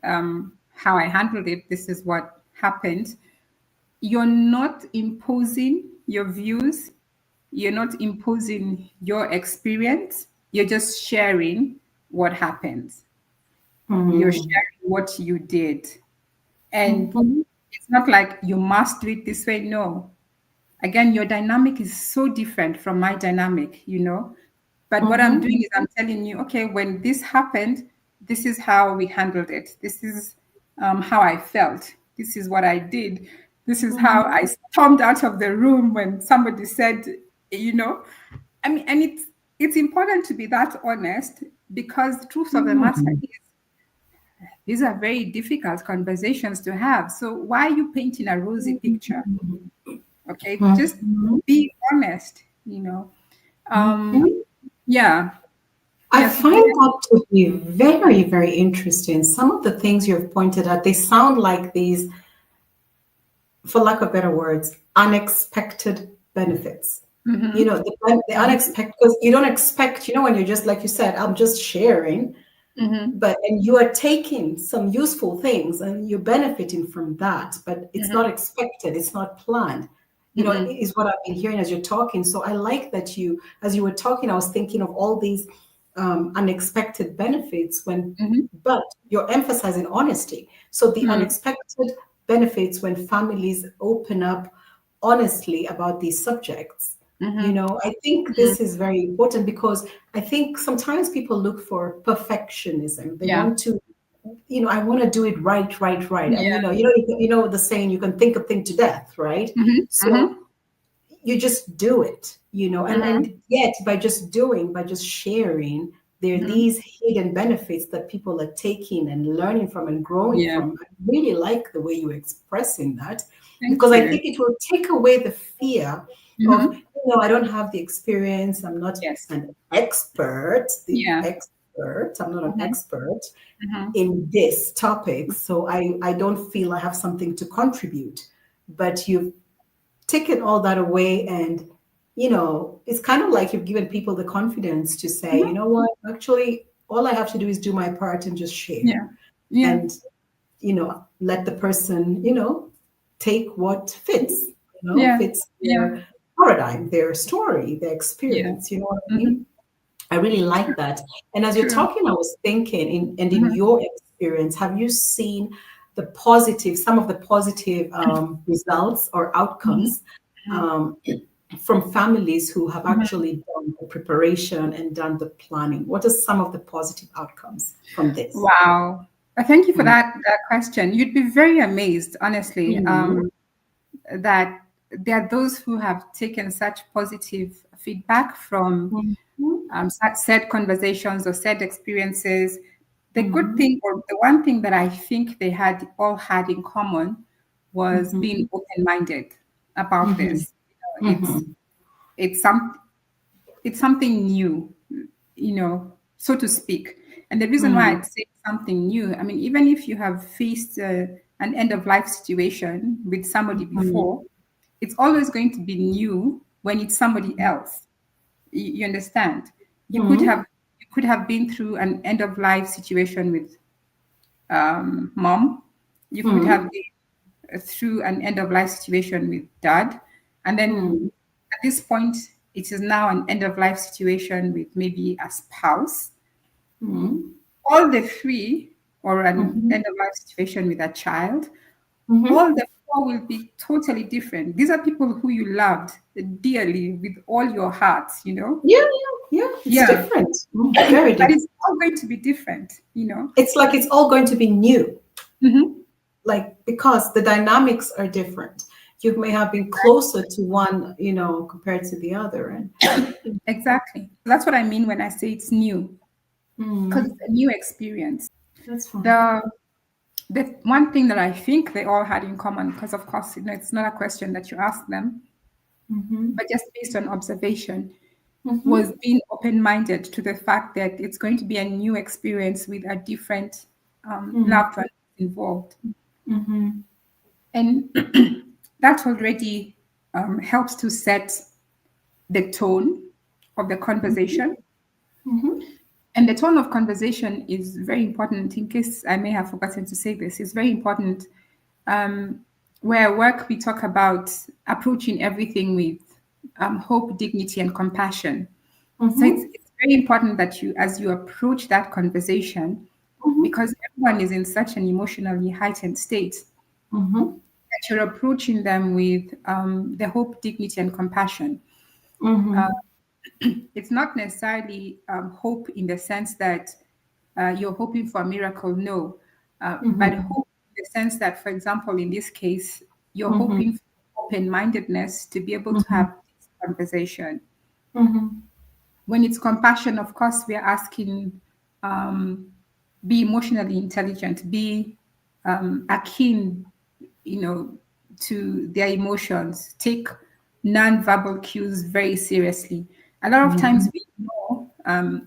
how I handled it. This is what happened. You're not imposing your views. You're not imposing your experience. You're just sharing what happened. You're Mm-hmm. sharing what you did. And Mm-hmm. it's not like you must do it this way. No, again, your dynamic is so different from my dynamic. But what I'm Mm-hmm. doing is I'm telling you, okay, when this happened, this is how we handled it. This is how I felt. This is what I did. This is how I stormed out of the room when somebody said, you know, I mean, and it's important to be that honest, because the truth of the matter is these are very difficult conversations to have. So why are you painting a rosy picture? Okay, just be honest, you know. Yeah. I Yes. find that to be very, very interesting. Some of the things you've pointed out, they sound like these, for lack of better words, unexpected benefits. You know, the unexpected, because you don't expect, you know, when you're just, like you said, I'm just sharing, but and you are taking some useful things and you're benefiting from that, but it's not expected, it's not planned. You know, is what I've been hearing as you're talking. So I like that you, as you were talking, I was thinking of all these unexpected benefits when, but you're emphasizing honesty. So the unexpected benefits when families open up honestly about these subjects. You know, I think this is very important because I think sometimes people look for perfectionism. They Yeah. want to, you know, I want to do it right, right, right. And Yeah. you know the saying, you can think a thing to death, right? So you just do it, you know, and yet by just doing, by just sharing, there are these hidden benefits that people are taking and learning from and growing Yeah. from. I really like the way you're expressing that Thank because I you. think it will take away the fear of, Mm-hmm. you know, I don't have the experience, I'm not Yes. an expert, Yeah. I'm not an Mm-hmm. expert Mm-hmm. in this topic, so I don't feel I have something to contribute. But you've taken all that away, and you know, it's kind of like you've given people the confidence to say, you Mm-hmm. know what, actually all I have to do is do my part and just share, Yeah. Yeah. and you know, let the person, you know, take what fits, you know, Yeah. fits Yeah. their paradigm, their story, their Yeah. experience, you know what I Mm-hmm. mean? I really like that. And as you're True. talking, I was thinking, in Mm-hmm. your experience, have you seen the positive, some of the positive results or Mm-hmm. outcomes um, from families who have Mm-hmm. actually done the preparation and done the planning? What are some of the positive outcomes from this? Wow. Thank you for that question. You'd be very amazed, honestly, Mhm. that there are those who have taken such positive feedback from Mhm. said conversations or said experiences. The good Mhm. thing, or the one thing that I think they had all had in common, was being Mhm. open-minded about Mhm. this. It's Mhm. it's some it's something new, so to speak. And the reason why Mhm. I'd say something new, I mean, even if you have faced an end of life situation with somebody Mhm. before, it's always going to be new when it's somebody else. You understand? You could Mhm. have you could have been through an end of life situation with mom. You could have Mhm. been through an end of life situation with dad, and then Mhm. at this point, it is now an end of life situation with maybe a spouse. Mhm. All the three, or an Mhm. end of life situation with a child, Mhm. all the four will be totally different. These are people who you loved dearly with all your heart, Yeah, yeah, yeah. It's Yeah, different. Very but different. it's all going to be different. It's like it's all going to be new, Hmm. like because the dynamics are different. You may have been closer to one, you know, compared to the other. And Exactly. That's what I mean when I say it's new, because mm, it's a new experience. that's fine. The the one thing that I think they all had in common, because of course, it's not a question that you ask them, Mm-hmm. but just based on observation, was Mm-hmm. being open-minded to the fact that it's going to be a new experience with a different loved one involved, Mm-hmm. and that already helps to set the tone of the conversation. Mm-hmm. And the tone of conversation is very important. In case I may have forgotten to say this, it's very important. Where at work, we talk about approaching everything with hope, dignity, and compassion. So it's, Mm-hmm. it's very important that you, as you approach that conversation, because everyone is in such an emotionally heightened state, Mm-hmm. that you're approaching them with the hope, dignity, and compassion. Mm-hmm. It's not necessarily hope in the sense that you're hoping for a miracle. No, but Mm-hmm. hope in the sense that, for example, in this case, you're Mm-hmm. hoping for open-mindedness to be able to Mm-hmm. have this conversation. Mm-hmm. When it's compassion, of course, we're asking, um, be emotionally intelligent, be akin, you know, to their emotions. Take non-verbal cues very seriously. A lot of times we ignore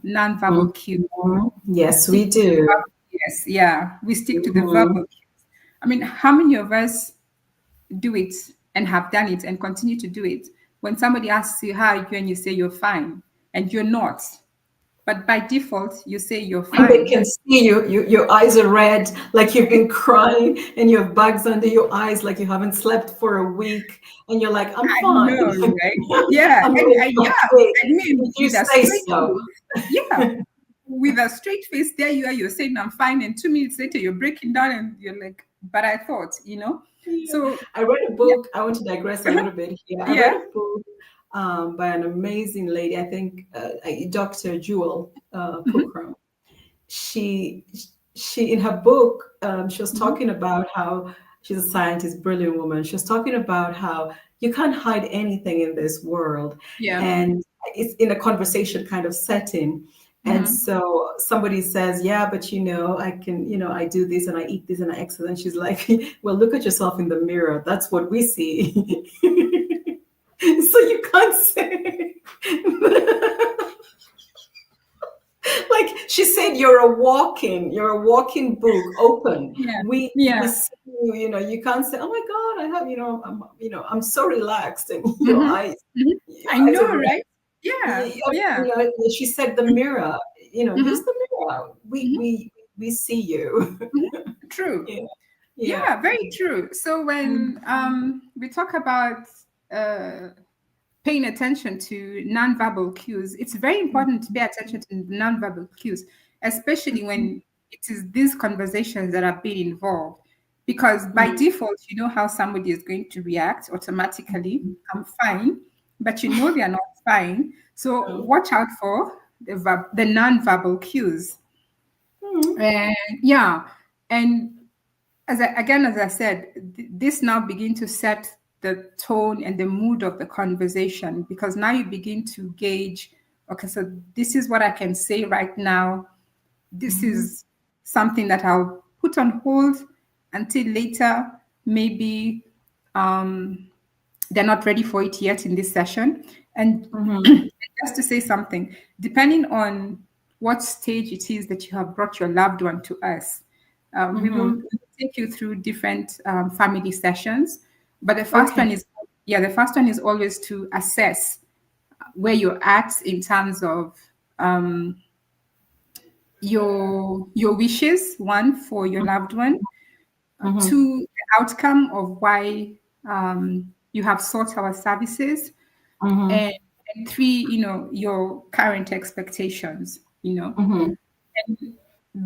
non-verbal cues. Mm-hmm. We Yes, stick we to the do. verbal, yes, yeah, we stick to the Mm-hmm. verbal cues. I mean, how many of us do it and have done it and continue to do it when somebody asks you how are you and you say you're fine and you're not, but by default you say you're And they fine. can see your eyes are red, like you've been crying, and you have bags under your eyes, like you haven't slept for a week, and you're like, I'm I fine. know, right? Yeah, I'm and like, yeah, okay, I mean if you with a say straight so. face, yeah, with a straight face, there you are, you're saying I'm fine, and 2 minutes later you're breaking down and you're like, but I thought, Yeah. so I read a yeah. book. I want to digress a little bit here. I read Yeah. a book by an amazing lady, I think Dr. Jewel Hmm. Pookrum. she she in her book she was Hmm. talking about how she's a scientist, brilliant woman. She was talking about how you can't hide anything in this world, Yeah. and it's in a conversation kind of setting. And Hmm. so somebody says, yeah, but I can, I do this and I eat this and I exercise. And she's like, well, look at yourself in the mirror. That's what we see. So you can't say. Like she said, you're a walking book, open. Yeah. We Yeah. see you. You can't say, oh my God, I have, I'm so relaxed, and your Hmm. eyes Hmm. your I eyes are know, red. right? Yeah. Yeah. She said the mirror. Use Hmm. the mirror. We Hmm. we we see you. Hmm. True. Yeah, yeah. Yeah, very true. So when Mm-hmm. we talk about uh, paying attention to nonverbal cues, it's very important to pay attention to nonverbal cues, especially when it is these conversations that are being involved. Because by default, you know how somebody is going to react automatically. I'm fine, but you know they are not fine. So watch out for the nonverbal cues. Mm-hmm. And yeah, and as I said, this now begin to set the tone and the mood of the conversation, because now you begin to gauge, okay, so this is what I can say right now. This is something that I'll put on hold until later. Maybe um, they're not ready for it yet in this session. And Mm-hmm. just to say something, depending on what stage it is that you have brought your loved one to us, we Mm-hmm. will take you through different family sessions. But the first Okay. one is, yeah, the first one is always to assess where you're at in terms of um, your wishes, one for your loved one, Mm-hmm. two, the outcome of why you have sought our services, Mm-hmm. and, and three, your current expectations. Mm-hmm.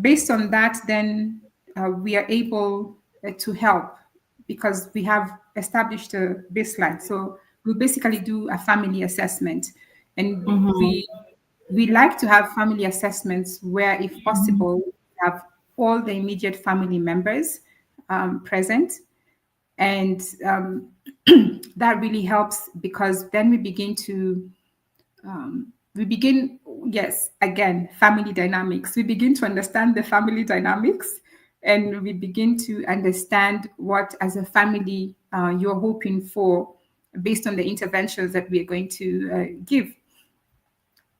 Based on that, then we are able to help, because we have established a baseline. So we basically do a family assessment, and Mm-hmm. we like to have family assessments where, if possible, we have all the immediate family members present, and that really helps, because then we begin, yes, again, family dynamics. We begin to understand the family dynamics, and we begin to understand what, as a family, you're hoping for, based on the interventions that we are going to give.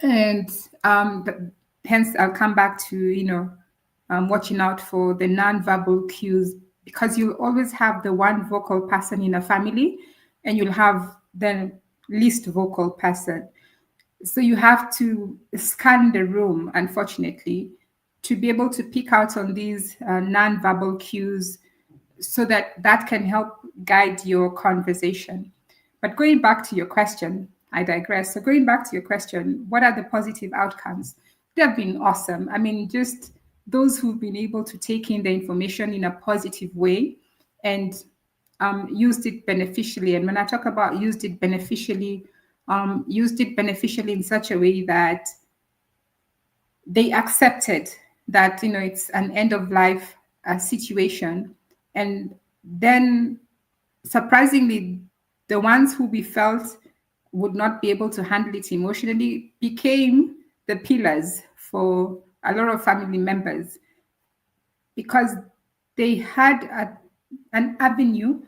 And th- hence, I'll come back to, watching out for the non-verbal cues, because you'll always have the one vocal person in a family, and you'll have the least vocal person. So you have to scan the room, unfortunately, to be able to pick out on these non-verbal cues, so that that can help guide your conversation. But going back to your question, I digress. So going back to your question, what are the positive outcomes? They have been awesome. I mean, just those who've been able to take in the information in a positive way and used it beneficially. And when I talk about used it beneficially in such a way that they accepted that it's an end of life situation, and then surprisingly, the ones who we felt would not be able to handle it emotionally became the pillars for a lot of family members, because they had an avenue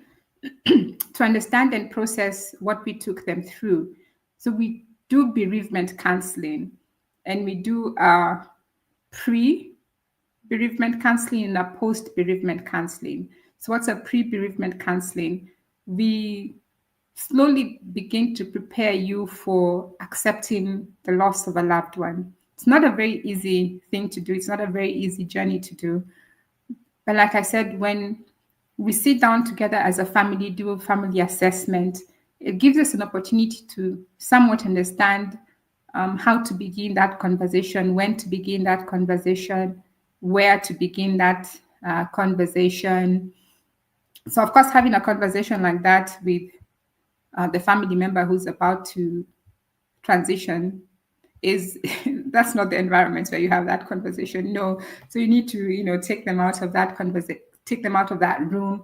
to understand and process what we took them through. So we do bereavement counseling, and we do pre bereavement counseling and a post bereavement counseling. So, what's a pre bereavement counseling? We slowly begin to prepare you for accepting the loss of a loved one. It's not a very easy thing to do, it's not a very easy journey to do. But, like I said, when we sit down together as a family, do a family assessment, it gives us an opportunity to somewhat understand how to begin that conversation, when to begin that conversation, where to begin that conversation. So, of course, having a conversation like that with the family member who's about to transition is that's not the environment where you have that conversation. No, so you need to take them out of that conversation, take them out of that room,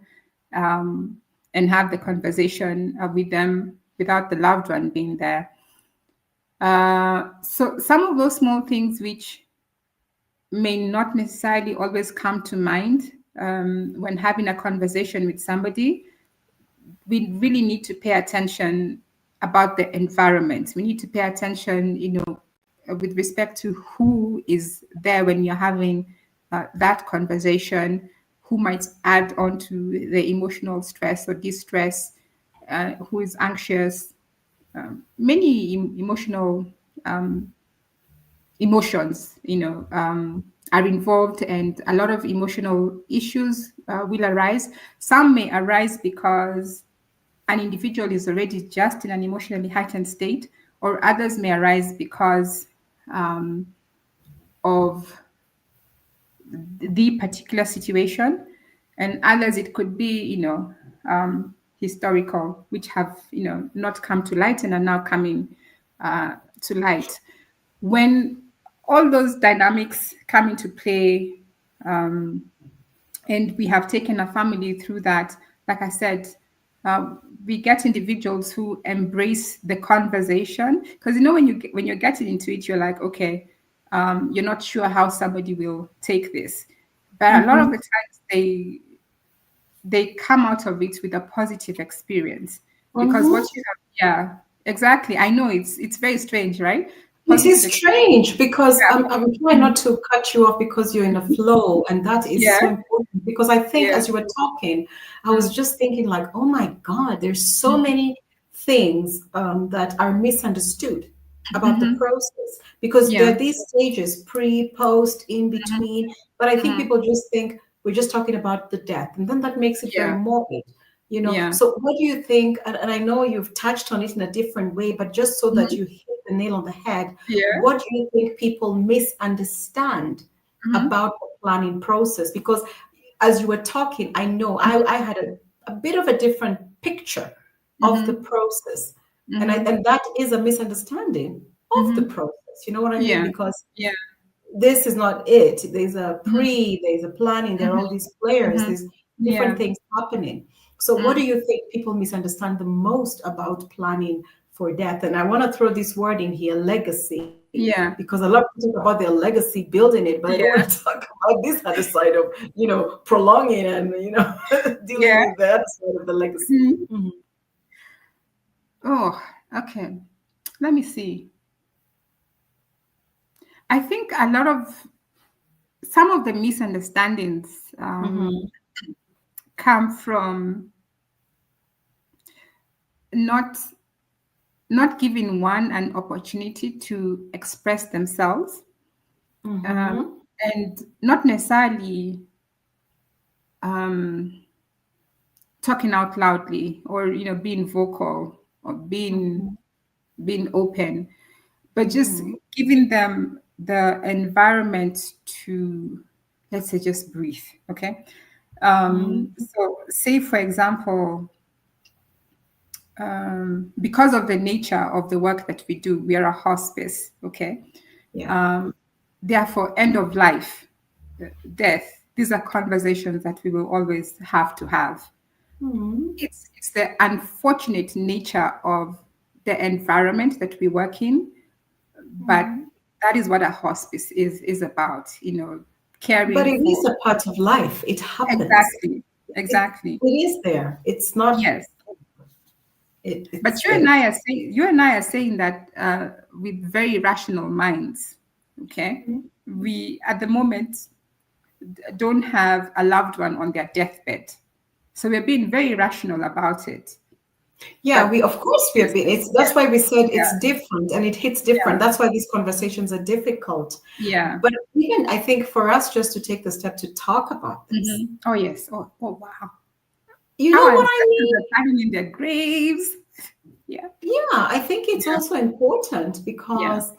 and have the conversation with them without the loved one being there. So some of those small things which may not necessarily always come to mind when having a conversation with somebody, we really need to pay attention about the environment. We need to pay attention, with respect to who is there when you're having that conversation, who might add on to the emotional stress or distress, who is anxious. Many emotional emotions, are involved, and a lot of emotional issues will arise. Some may arise because an individual is already just in an emotionally heightened state, or others may arise because of the particular situation, and others it could be, historical, which have not come to light and are now coming to light. When all those dynamics come into play, and we have taken a family through that, like I said, we get individuals who embrace the conversation, because when you're getting into it, you're like, okay, you're not sure how somebody will take this, but a lot of the times they come out of it with a positive experience, because what Mhm. you have, yeah, exactly. I know it's very strange, right? It Positive is experience. strange because Yeah. I'm trying not to cut you off because you're in a flow, and that is Yeah. so important. Because I think Yeah. as you were talking, I was Mm, just thinking like, oh my God, there's so mm, many things that are misunderstood about the mhm. process, because there Yeah. are these stages, pre, post, in Mhm, between. But I think mhm. people just think we're just talking about the death, and then that makes it very Yeah. morbid. Yeah. So what do you think? And I know you've touched on it in a different way, but just so that Mhm. you hit the nail on the head, Yeah. what do you think people misunderstand Mhm. about the planning process? Because as you were talking, I know I had a bit of a different picture of the Mhm. process. Mhm. And that is a misunderstanding of the Mhm. process. You know what I mean? Yeah. Because Yeah. this is not it. There's a Mhm. pre, there's a planning, there are Mhm. all these players, Mhm. there's different Yeah. things happening. So, what do Mm. you think people misunderstand the most about planning for death? And I want to throw this word in here, legacy, because Yeah. a lot of people talk about their legacy, building it, but I don't want to Yeah. talk about this other side of, prolonging and, dealing Yeah. with the other side of the legacy. Mhm. Mhm. Oh, okay. Let me see. I think a lot of some of the misunderstandings Mhm. come from not not giving one an opportunity to express themselves, um, Mhm. and not necessarily um, talking out loudly, or being vocal, or being Mhm. open, but just Mhm. giving them the environment to, let's say, just breathe. Okay. Mhm. So say for example, because of the nature of the work that we do, we are a hospice. Okay. Yeah. um, Therefore, end of life. death, these are conversations that we will always have to have. Mhm. It's the unfortunate nature of the environment that we work in, but Mhm. that is what a hospice is about, But caring it for. is a part of life. It happens. Exactly, It, exactly. it is there. It's not. Yes. It's But there. you and I are saying that with very rational minds. Okay, Mhm. we at the moment don't have a loved one on their deathbed, so we're being very rational about it. Yeah, But we of course we have been. It's yes, that's why we said yeah, it's different and it hits different. yeah, That's why these conversations are difficult. yeah. But even I think for us just to take the step to talk about this, Oh yes. Oh wow. you know Our what I ancestors mean? are lying in their graves. Yeah, Yeah, I think it's yeah, also important yeah. because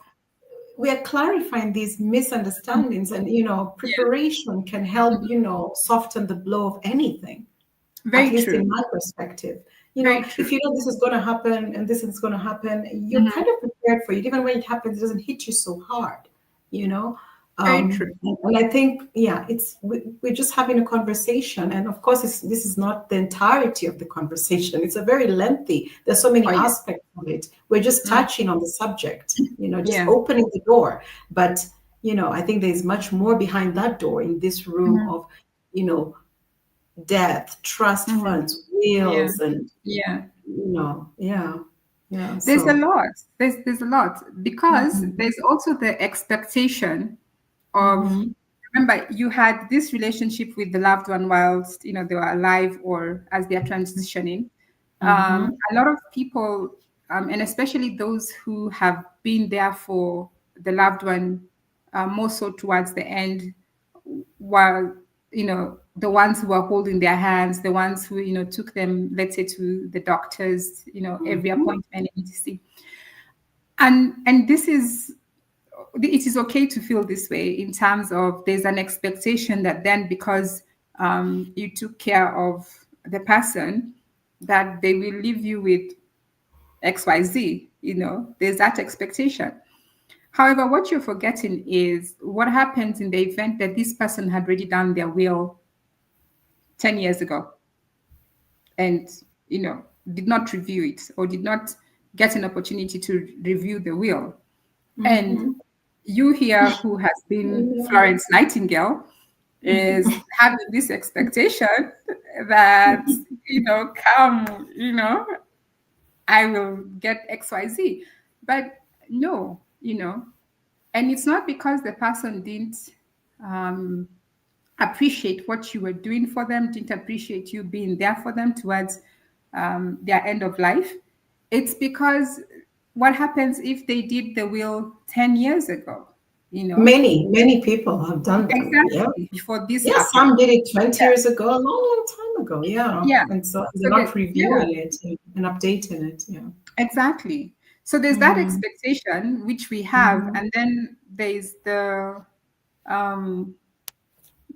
we are clarifying these Mhm. misunderstandings and Yeah. preparation can help Mhm. soften the blow of anything, at Very least true. in my perspective. Very If true. you know this is going to happen and this is going to happen, you're Mhm. kind of prepared for it. Even when it happens, it doesn't hit you so hard, you know. Very true. And I think, yeah, we're just having a conversation, and of course, this is not the entirety of the conversation. It's a very lengthy. There's so many Oh yeah. aspects of it. We're just Mhm. touching on the subject, just Yeah. opening the door. But I think there's much more behind that door in this room Mhm. of, you know, death, trust Mhm. funds, Yeah. wills, and Yeah. yeah, yeah. There's a So, lot. There's a lot because mhm, there's also the expectation of, mhm, remember, you had this relationship with the loved one whilst they were alive or as they are transitioning. mhm, A lot of people, and especially those who have been there for the loved one, more so towards the end, while the ones who are holding their hands, the ones who took them, let's say, to the doctors, every mhm, appointment, etc. And this is, it is okay to feel this way, in terms of there's an expectation that then, because you took care of the person, that they will leave you with XYZ. There's that expectation. However, what you're forgetting is what happens in the event that this person had already done their will 10 years ago and did not review it, or did not get an opportunity to review the will. And mhm. you here, who has been Yeah. Florence Nightingale, is having this expectation that, come, I will get XYZ. But no, and it's not because the person didn't um, appreciate what you were doing for them, didn't appreciate you being there for them towards their end of life. It's because what happens if they did the will 10 years ago, you know? Many people have done them. Yeah. Exactly, before this Yeah, happened. some did it 20 Yeah, years ago, a long, long time ago. Yeah. yeah. And so they're So not that, yeah, reviewing it and updating it. Yeah. exactly. So there's that Mhm, expectation which we have, mhm, and then there's the um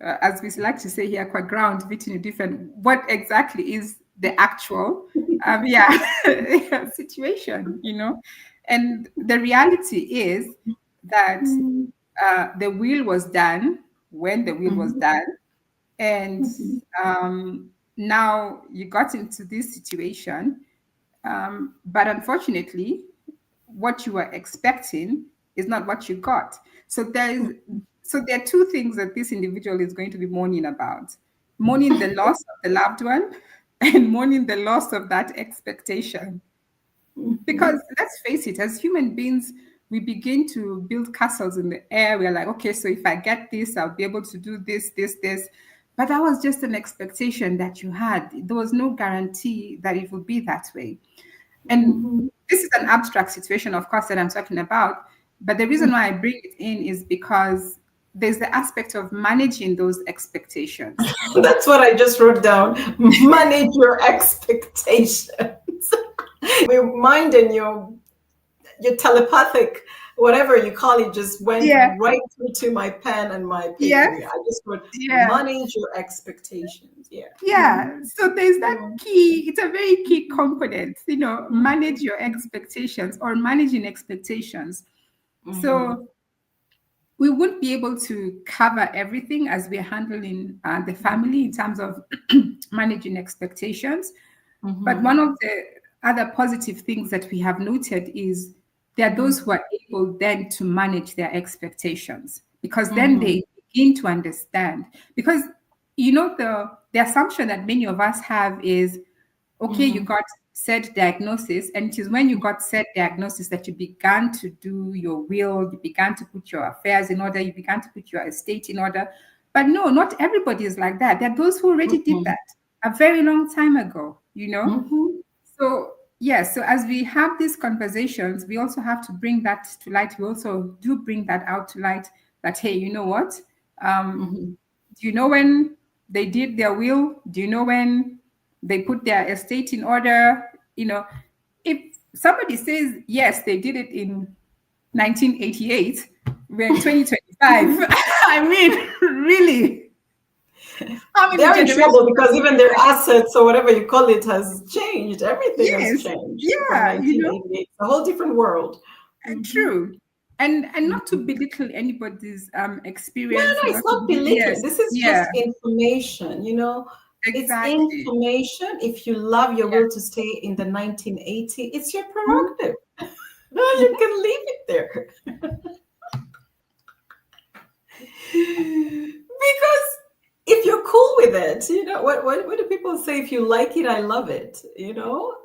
as we like to say here, quite ground beating a different. What exactly is the actual, yeah, situation, And the reality is that mhm, the will was done when the will was mhm, done, and mhm. now you got into this situation, but unfortunately, what you were expecting is not what you got. So there are two things that this individual is going to be mourning about: mourning the loss of the loved one, and mourning the loss of that expectation. Because let's face it, as human beings, we begin to build castles in the air. We're like, okay, so if I get this, I'll be able to do this, this, this. But that was just an expectation that you had. There was no guarantee that it would be that way. And Mhm. this is an abstract situation, of course, that I'm talking about. But the reason why I bring it in is because there's the aspect of managing those expectations. That's what I just wrote down. Manage your expectations. Your mind and your telepathic, whatever you call it, just went Yeah, right through to my pen and my yeah, paper here. I just wrote yeah, manage your expectations. Yeah. Mhm. yeah. So there's that Yeah. key, it's a very key component, manage your expectations, or managing expectations. Mhm. So we wouldn't be able to cover everything as we're handling the family in terms of managing expectations. But Mm-hmm. one of the other positive things that we have noted is there are those who are able then to manage their expectations, because then Mm-hmm. they begin to understand. Because the assumption that many of us have is, okay, you Mm-hmm. got said diagnosis, and it is when you got said diagnosis that you began to do your will, you began to put your affairs in order, you began to put your estate in order. But no, not everybody is like that. There are those who already did Mm-hmm. that a very long time ago. Mm-hmm. So, yes, so as we have these conversations, we also have to bring that to light. We also do bring that out to light that, hey, you know what? Um, Mm-hmm. do you know when they did their will? Do you know when they put their estate in order? If somebody says, yes, they did it in 1988, we're in 2025. I mean, really, how many They're in generations trouble have because we even their assets or whatever you call it has changed. Everything has Yes, changed from yeah, 1988. A whole different world. Mm-hmm. true. And not to belittle anybody's No, experience, no, it's not to not belittle, belittling. yes, This is yeah, just information. It's exactly. information. If you love your Yeah. will to stay in the 1980, it's your Mhm, prerogative. You can leave it there. Because if you're cool with it, what do people say? If you like it, I love it.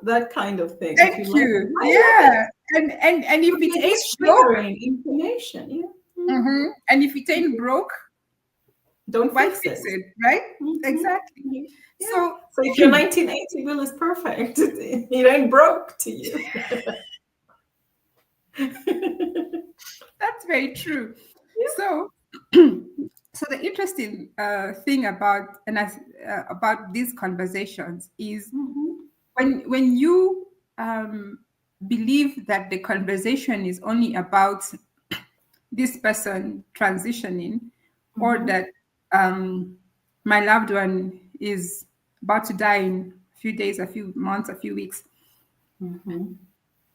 That kind of thing. If you thank like it, you. I love it. Yeah. And But if it you're ain't just broke, sharing information. Yeah. and if it ain't broke, Don't why fix fix it. it, right? Mhm. Exactly. Mhm. Yeah. So So if your 1980 bill is perfect, it ain't broke to you. that's very true. Yeah. So so the interesting thing about these conversations is Mhm. when you um, believe that the conversation is only about this person transitioning, or Mhm. that um, my loved one is about to die in a few days, a few months, a few weeks, Mhm.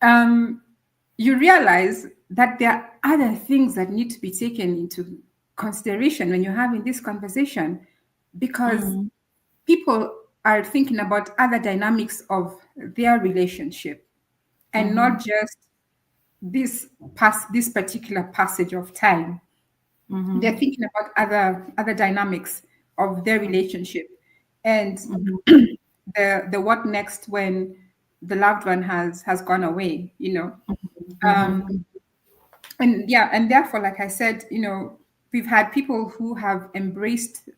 um, you realize that there are other things that need to be taken into consideration when you're having this conversation, because Mhm. people are thinking about other dynamics of their relationship, and not Mhm. just this particular passage of time. They're Mhm. thinking about other dynamics of their relationship, and Mhm. the what next when the loved one has gone away. Mhm. um and yeah, and therefore, like I said, we've had people who have embraced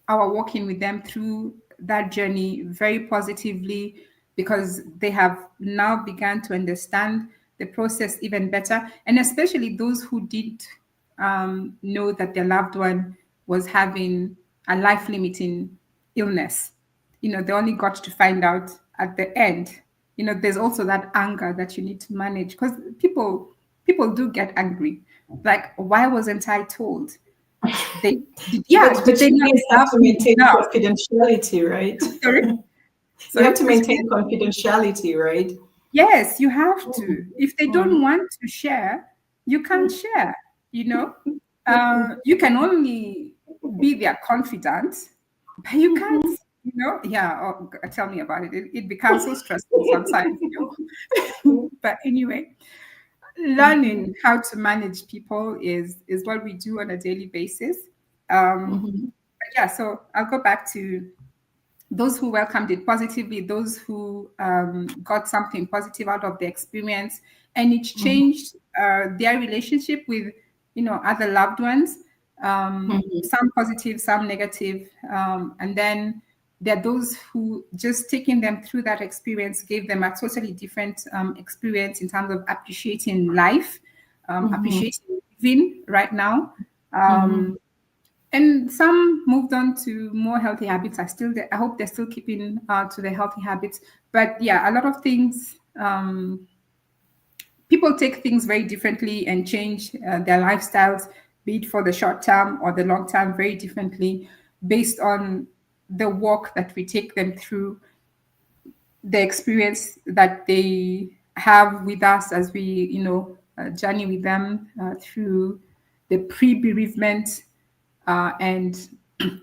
our working with them through that journey very positively, because they have now begun to understand the process even better. And especially those who didn't know that their loved one was having a life limiting illness. They only got to find out at the end. There's also that anger that you need to manage, because people do get angry. Like, why wasn't I told? They But did they you not guys have love to me maintain enough? confidentiality, right? Sorry, You have sorry, to please maintain repeat. confidentiality, right? Yes, you have Mhm. to. If they don't Mhm. want to share, you can't share. You know, you can only be their confidant, but you can't. Mhm. Yeah. Oh, tell me about it. It becomes so stressful sometimes. But anyway, Mhm. learning how to manage people is what we do on a daily basis. Um, Mhm. but yeah, so I'll go back to those who welcomed it positively, those who got something positive out of the experience, and it Mhm. changed their relationship with other loved ones. Mhm. Some positive, some negative, and then there are those who just taking them through that experience gave them a totally different experience in terms of appreciating life, Mhm. appreciating living right now. Mhm. Um, and some moved on to more healthy habits. I hope they're still keeping to the healthy habits. But yeah, a lot of things. People take things very differently and change their lifestyles, be it for the short term or the long term, very differently based on the walk that we take them through, the experience that they have with us as we, journey with them through the pre-bereavement and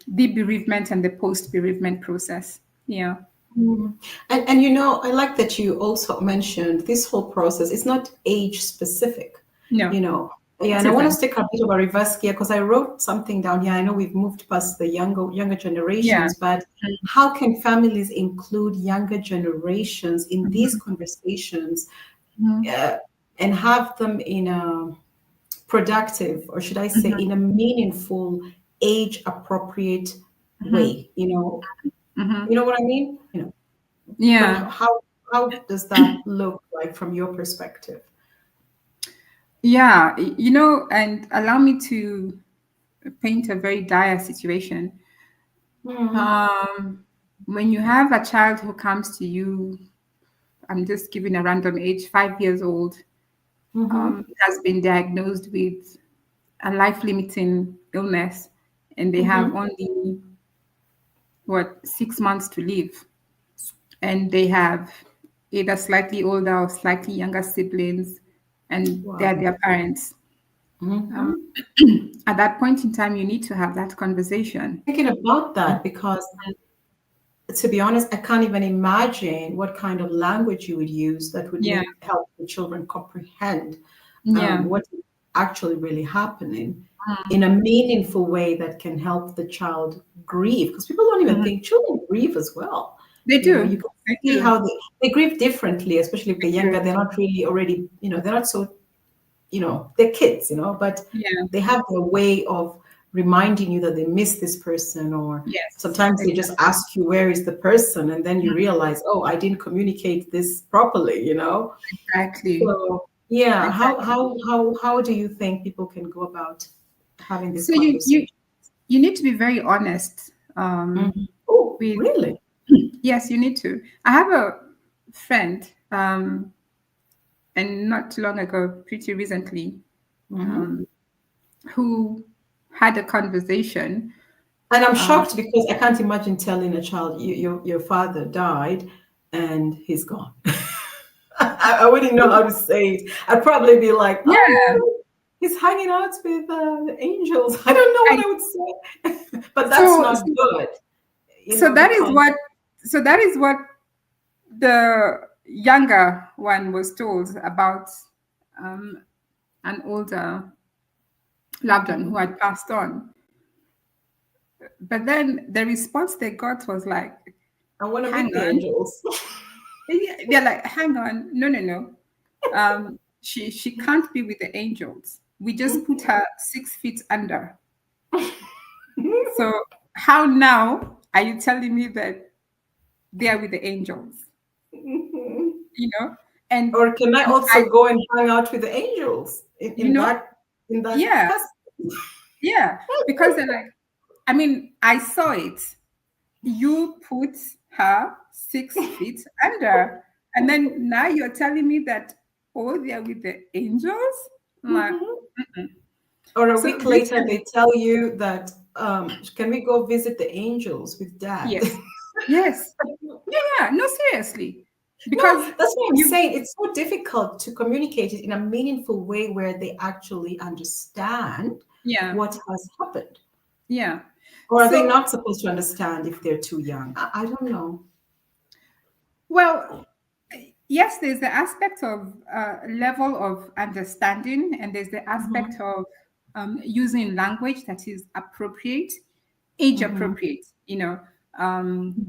the bereavement and the post-bereavement process. Yeah. Mm. And you know, I like that you also mentioned this whole process. It's not age specific, No, you know. Yeah, it and I want isn't. us to take a bit of a reverse gear because I wrote something down here. I know we've moved past the younger Yeah. generations, but how can families include younger generations in these conversations Mhm. uh, and have them in a productive, or should I say, Mhm. in a meaningful, age appropriate Mhm. way? You Mhm. know what I mean? But Yeah. how does that look like from your perspective? Yeah. And allow me to paint a very dire situation. Mm-hmm. Um, when you have a child who comes to you, I'm just giving a random age, 5 years old, Mm-hmm. has been diagnosed with a life limiting illness, and they have Mm-hmm. only, 6 months to live. And they have either slightly older or slightly younger siblings, and they're Wow. their parents. Mm-hmm. Um, at that point in time, you need to have that conversation. Thinking about that because, to be honest, I can't even imagine what kind of language you would use that would Yeah, make help the children comprehend yeah, what is actually really happening in a meaningful way that can help the child grieve. Because people don't even mhm. think children grieve as well. They You do. can They see do. how they grieve differently, especially if they're They younger. do. They're not really already, they're not so they're kids, but Yeah. they have their way of reminding you that they miss this person, or Yes. sometimes they just Exactly. ask you, where is the person? And then you Mhm. realize, oh, I didn't communicate this properly. Exactly. So yeah, Exactly. how do you think people can go about having this So you you conversation? you need to be very honest. Mhm. Oh, With really? Yes, you need to. I have a friend, and not too long ago, pretty recently, Hmm. um, who had a conversation. And I'm Uh, shocked because I can't imagine telling a child your father died and he's gone. I wouldn't know how to say it. I'd probably be like, yeah. oh, he's hanging out with the angels. I don't know what I I would say, but that's so not good, so that is because. what so that is what the younger one was told about, um, an older loved one who Mhm. had passed on. But then the response they got was like, I want to "Hang meet the on." angels. They're like, "Hang on, no, no, no. She can't be with the angels. We just put her 6 feet under. So how now are you telling me that they are with the angels? You know?" And Or can I I, also go and hang out with the angels in, you in know, that in that yeah, capacity? yeah, because they're like, I mean, I saw it. You put her 6 feet under, and then now you're telling me that, oh, they're with the angels. I'm like, Or a so week this later, they tell you that, can we go visit the angels with dad? yes, yes, yeah, yeah, no, seriously, No, because that's what I'm you, saying. It's so difficult to communicate it in a meaningful way where they actually understand yeah, what has happened. yeah. Or are they So, not supposed to understand if they're too young? I don't know. well, yes, there's the aspect of level of understanding, and there's the Hmm. aspect of using language that is appropriate, age Hmm. appropriate,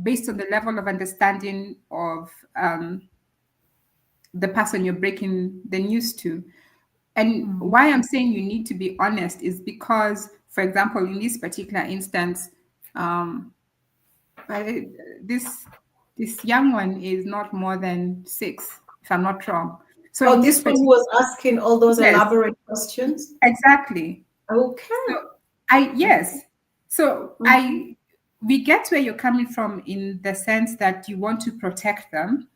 based on the level of understanding of the person you're breaking the news to. And Hmm. why I'm saying you need to be honest is because, for example, in this particular instance, um, I- this this young one is not more than 6, if I'm not wrong. So Oh, in this this one who particular, was asking all those yes, elaborate questions? exactly. Okay. So I yes. So Mhm. I we get where you're coming from in the sense that you want to protect them,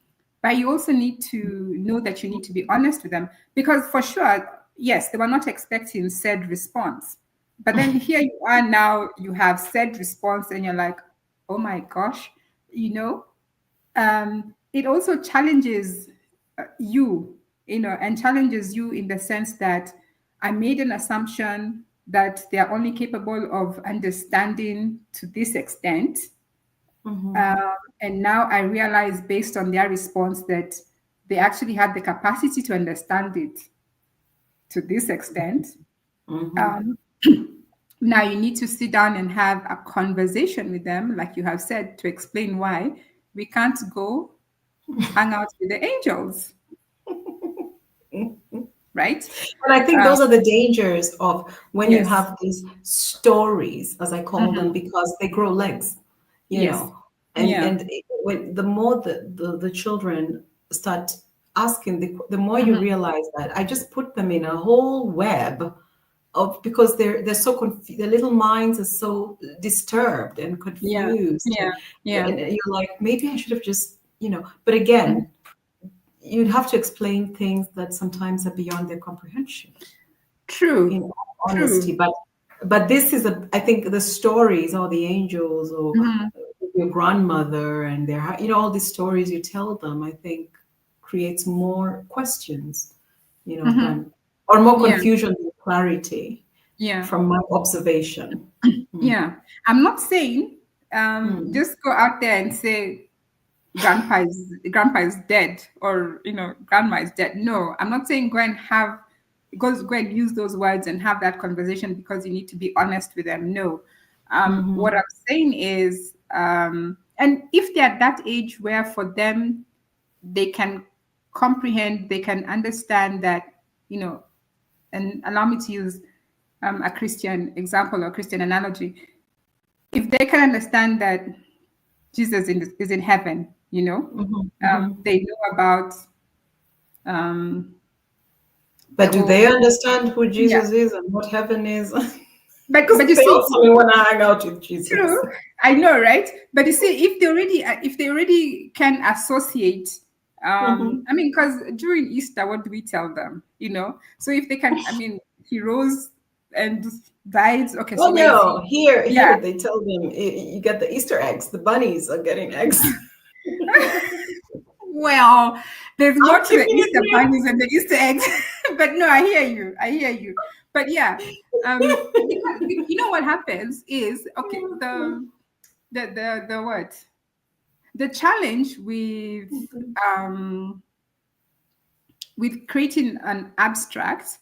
but you also need to know that you need to be honest with them because for sure, yes, they were not expecting said response. But then here you are now, you have said response, and you're like, oh my gosh, you know, it also challenges you, and challenges you in the sense that I made an assumption. that they are only capable of understanding to this extent. And now I realize, based on their response, that they actually had the capacity to understand it to this extent. Um, now you need to sit down and have a conversation with them, like you have said, to explain why we can't go hang out with the angels, right? And I think those are the dangers of when you Yes. have these stories, as I call them, because they grow legs, you Yes. know. Yeah. When the more the children start asking, the more you realize that I just put them in a whole web of, because they're so confused, their little minds are so disturbed and Yeah. confused, Yeah. Yeah. and you're like, maybe I should have just, but again, you'd have to explain things that sometimes are beyond their comprehension, True. in True. honesty. But this is I think the stories, or the angels, or your grandmother, and their, all these stories you tell them, I think creates more questions, than, or more Yeah. confusion than clarity, Yeah. from my observation. Yeah. I'm not saying Mm. just go out there and say grandpa is dead, or grandma is dead. No, I'm not saying go and use those words and have that conversation, because you need to be honest with them. No. What I'm saying is, and if they're at that age where for them they can comprehend, they can understand that, and allow me to use a Christian example or Christian analogy. If they can understand that Jesus is in heaven, they know about, um, But do they or understand who yeah, Jesus is and what heaven is? but Because you they see, also want to hang out with Jesus. true, I know, right? But you see, if they already can associate, I mean, because during Easter, what do we tell them? So if they can, I mean, he rose and died. Okay, Oh so where is he? no, here, Yeah. here they tell them, you get the Easter eggs. The bunnies are getting eggs. Well, there's more I'm to the keeping it Easter real. bunnies and the Easter eggs. But no, I hear you. I hear you. But yeah, because you know what happens is, okay, the what, the challenge um with creating an abstract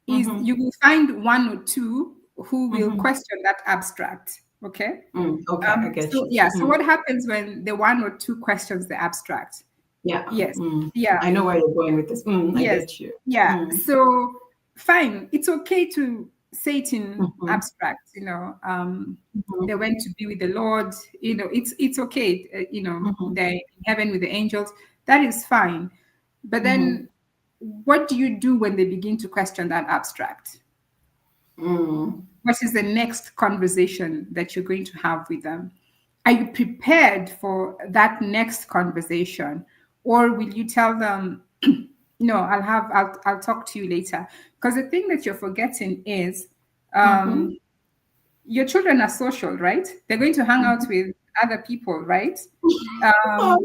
is Mm-hmm. you will find one or two who will Mm-hmm. question that abstract. Okay. Okay, I get So you. yeah. So what happens when the one or two questions the abstract? Yeah. Yes. Yeah. I know where you're going with this. I Yes. get you. Yeah. So fine. It's okay to say it in Mm-hmm. abstract. They went to be with the Lord. It's okay. They're in heaven with the angels. That is fine. But Mm-hmm. then, what do you do when they begin to question that abstract? What is the next conversation that you're going to have with them? Are you prepared for that next conversation? Or will you tell them, no, I'll talk to you later? Because the thing that you're forgetting is, Mm-hmm. your children are social, right? They're going to hang out with other people, right? Oh.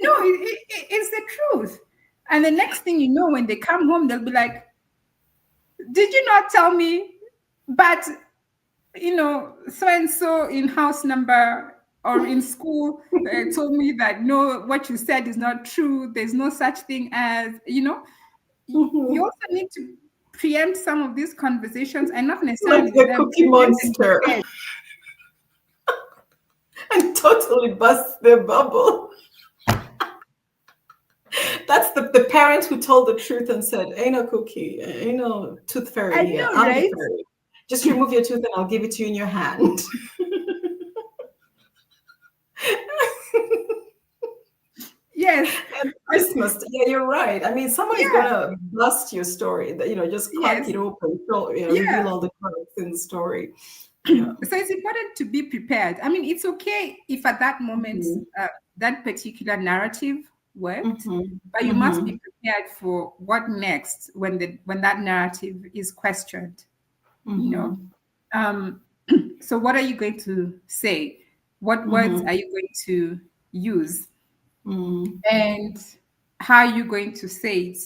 No, it's the truth. And the next thing you know, when they come home, they'll be like, did you not tell me? But so and so in house number or in school told me that, no, what you said is not true. There's no such thing as, you also need to preempt some of these conversations, and not Like necessarily with the them, Cookie preempt it Monster, instead. and totally bust their bubble. That's the parent who told the truth and said, ain't no cookie, ain't no tooth fairy I here. know, I'm the right? fairy. Just remove your tooth and I'll give it to you in your hand. Yes. And And Christmas, yeah, you're right. I mean, somebody's yeah, gonna bust your story. Just crack yes, it open, yeah. reveal all the parts in the story. Yeah. So it's important to be prepared. I mean, it's okay if at that moment Mm-hmm. that particular narrative worked, Mm-hmm. but you must Mm-hmm. be prepared for what next when that narrative is questioned. You know. Mm-hmm. Um, so what are you going to say? What words Mm-hmm. are you going to use? Mm-hmm. And how are you going to say it?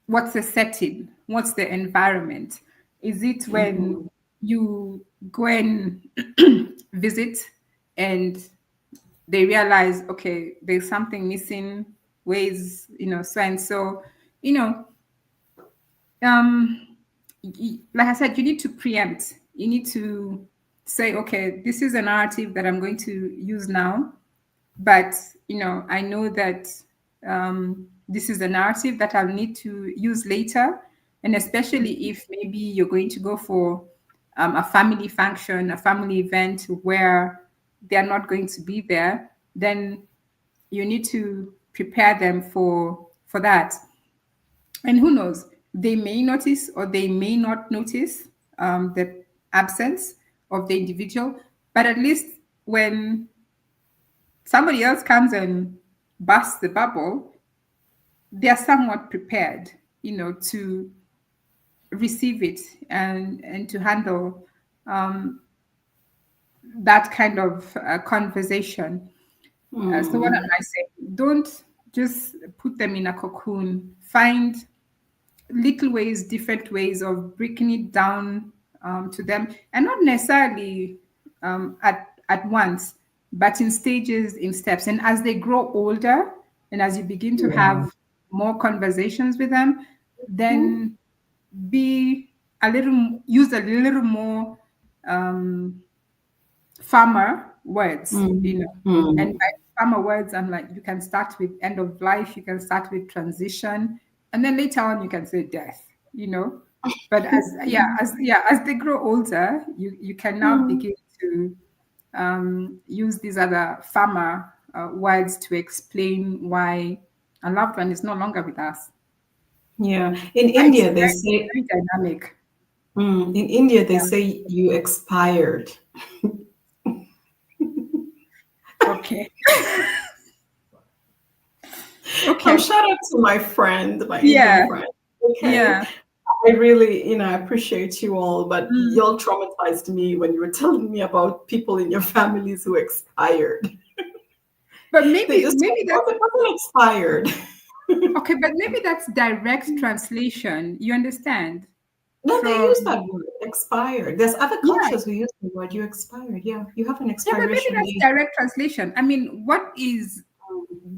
What's the setting? What's the environment? Is it when Mhm. you go and visit and they realize, okay, there's something missing, ways, so and so, you know, um, like I said, you need to preempt. You need to say, okay, this is a narrative that I'm going to use now, but I know that this is a narrative that I'll need to use later, and especially if maybe you're going to go for a family function, a family event where they're not going to be there, then you need to prepare them for that. And who knows, they may notice or they may not notice the absence of the individual, but at least when somebody else comes and busts the bubble, they are somewhat prepared, to receive it and to handle um, that kind of conversation. So what am Mhm. I saying? Don't just put them in a cocoon. Find little ways, different ways of breaking it down to them, and not necessarily at once, but in stages, in steps. And as they grow older, and as you begin to Yeah. have more conversations with them, Mhm. then be use a little more um, farmer words, and Mhm. by farmer words, I'm like, you can start with end of life, you can start with transition, and then later on you can say death. But as they grow older, you can now Mhm. begin to use these other farmer words to explain why a loved one is no longer with us. Yeah. In It's India, they very, say, very dynamic. in India, they Yeah. say you expired. Okay. Okay. Shout out to my friend, my Indian Yeah. friend. Okay. Yeah. I really, I appreciate you all, but Mm. y'all traumatized me when you were telling me about people in your families who expired. But They maybe just maybe talk about that's the person expired. okay, but maybe that's direct translation. You understand? No, they use that From word, expired. There's other yeah, cultures who use the word you expired. Yeah, you have an yeah, but maybe expiration that's date. direct translation. I mean, what is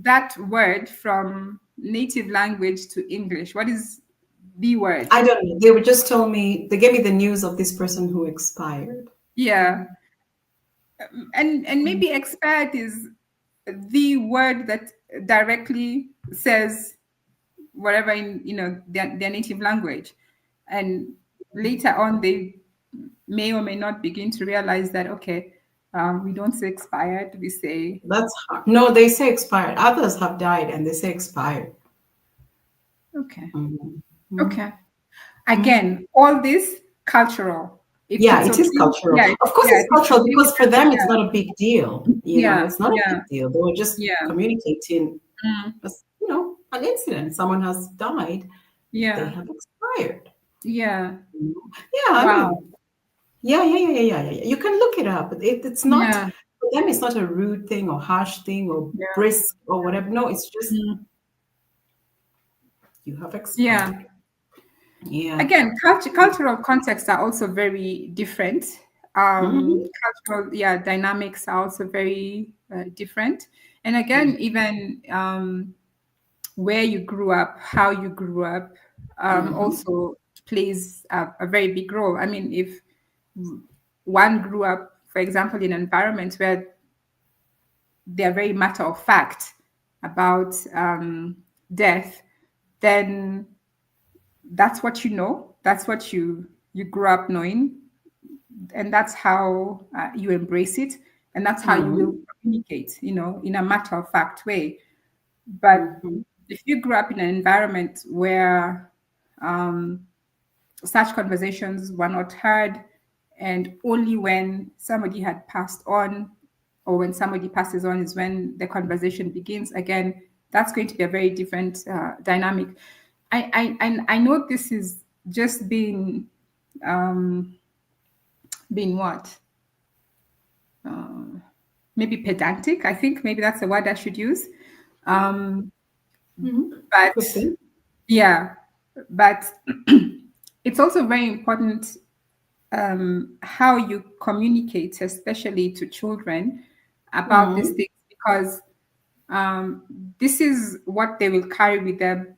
that word from native language to English? What is the word? I don't know. They would just tell me, they gave me the news of this person who expired. Yeah. And maybe expired is the word that directly says whatever in their native language. And later on they may or may not begin to realize that okay, we don't say expired, we say That's hard. No, they say expired. Others have died and they say expired. okay. Mhm. Okay. Mhm. Again, all this cultural. If Yeah, it's it is okay, cultural. yeah, Of course, yeah, it's if it's cultural okay with because for them, them, it's not a big deal. yeah, It's not a big yeah, deal. They were just yeah, communicating, mm, as, an incident. Someone has died. They yeah, have expired. yeah. Yeah, I Wow. mean, yeah. You can look it up. It's not, Yeah, for them, it's not a rude thing or harsh thing or yeah, brisk or whatever. No, it's just, mm, you have yeah. expired. Yeah. Again, cultural contexts are also very different. Hmm. Cultural, yeah, dynamics are also very different. And again, even where you grew up, how you grew up, Hmm. also plays a very big role. I mean, if one grew up, for example, in an environment where they're very matter of fact about death, then that's what you know. That's what you grew up knowing, and that's how you embrace it, and that's how you will Hmm. communicate. In a matter of fact way. But Hmm. if you grew up in an environment where um, such conversations were not heard, and only when somebody had passed on or when somebody passes on is when the conversation begins again, that's going to be a very different dynamic. I know this is just being what, maybe pedantic. I think maybe that's the word I should use. um, Hmm. Could but be. yeah, but it's also very important how you communicate, especially to children, about these Mm-hmm. things, because this is what they will carry with them,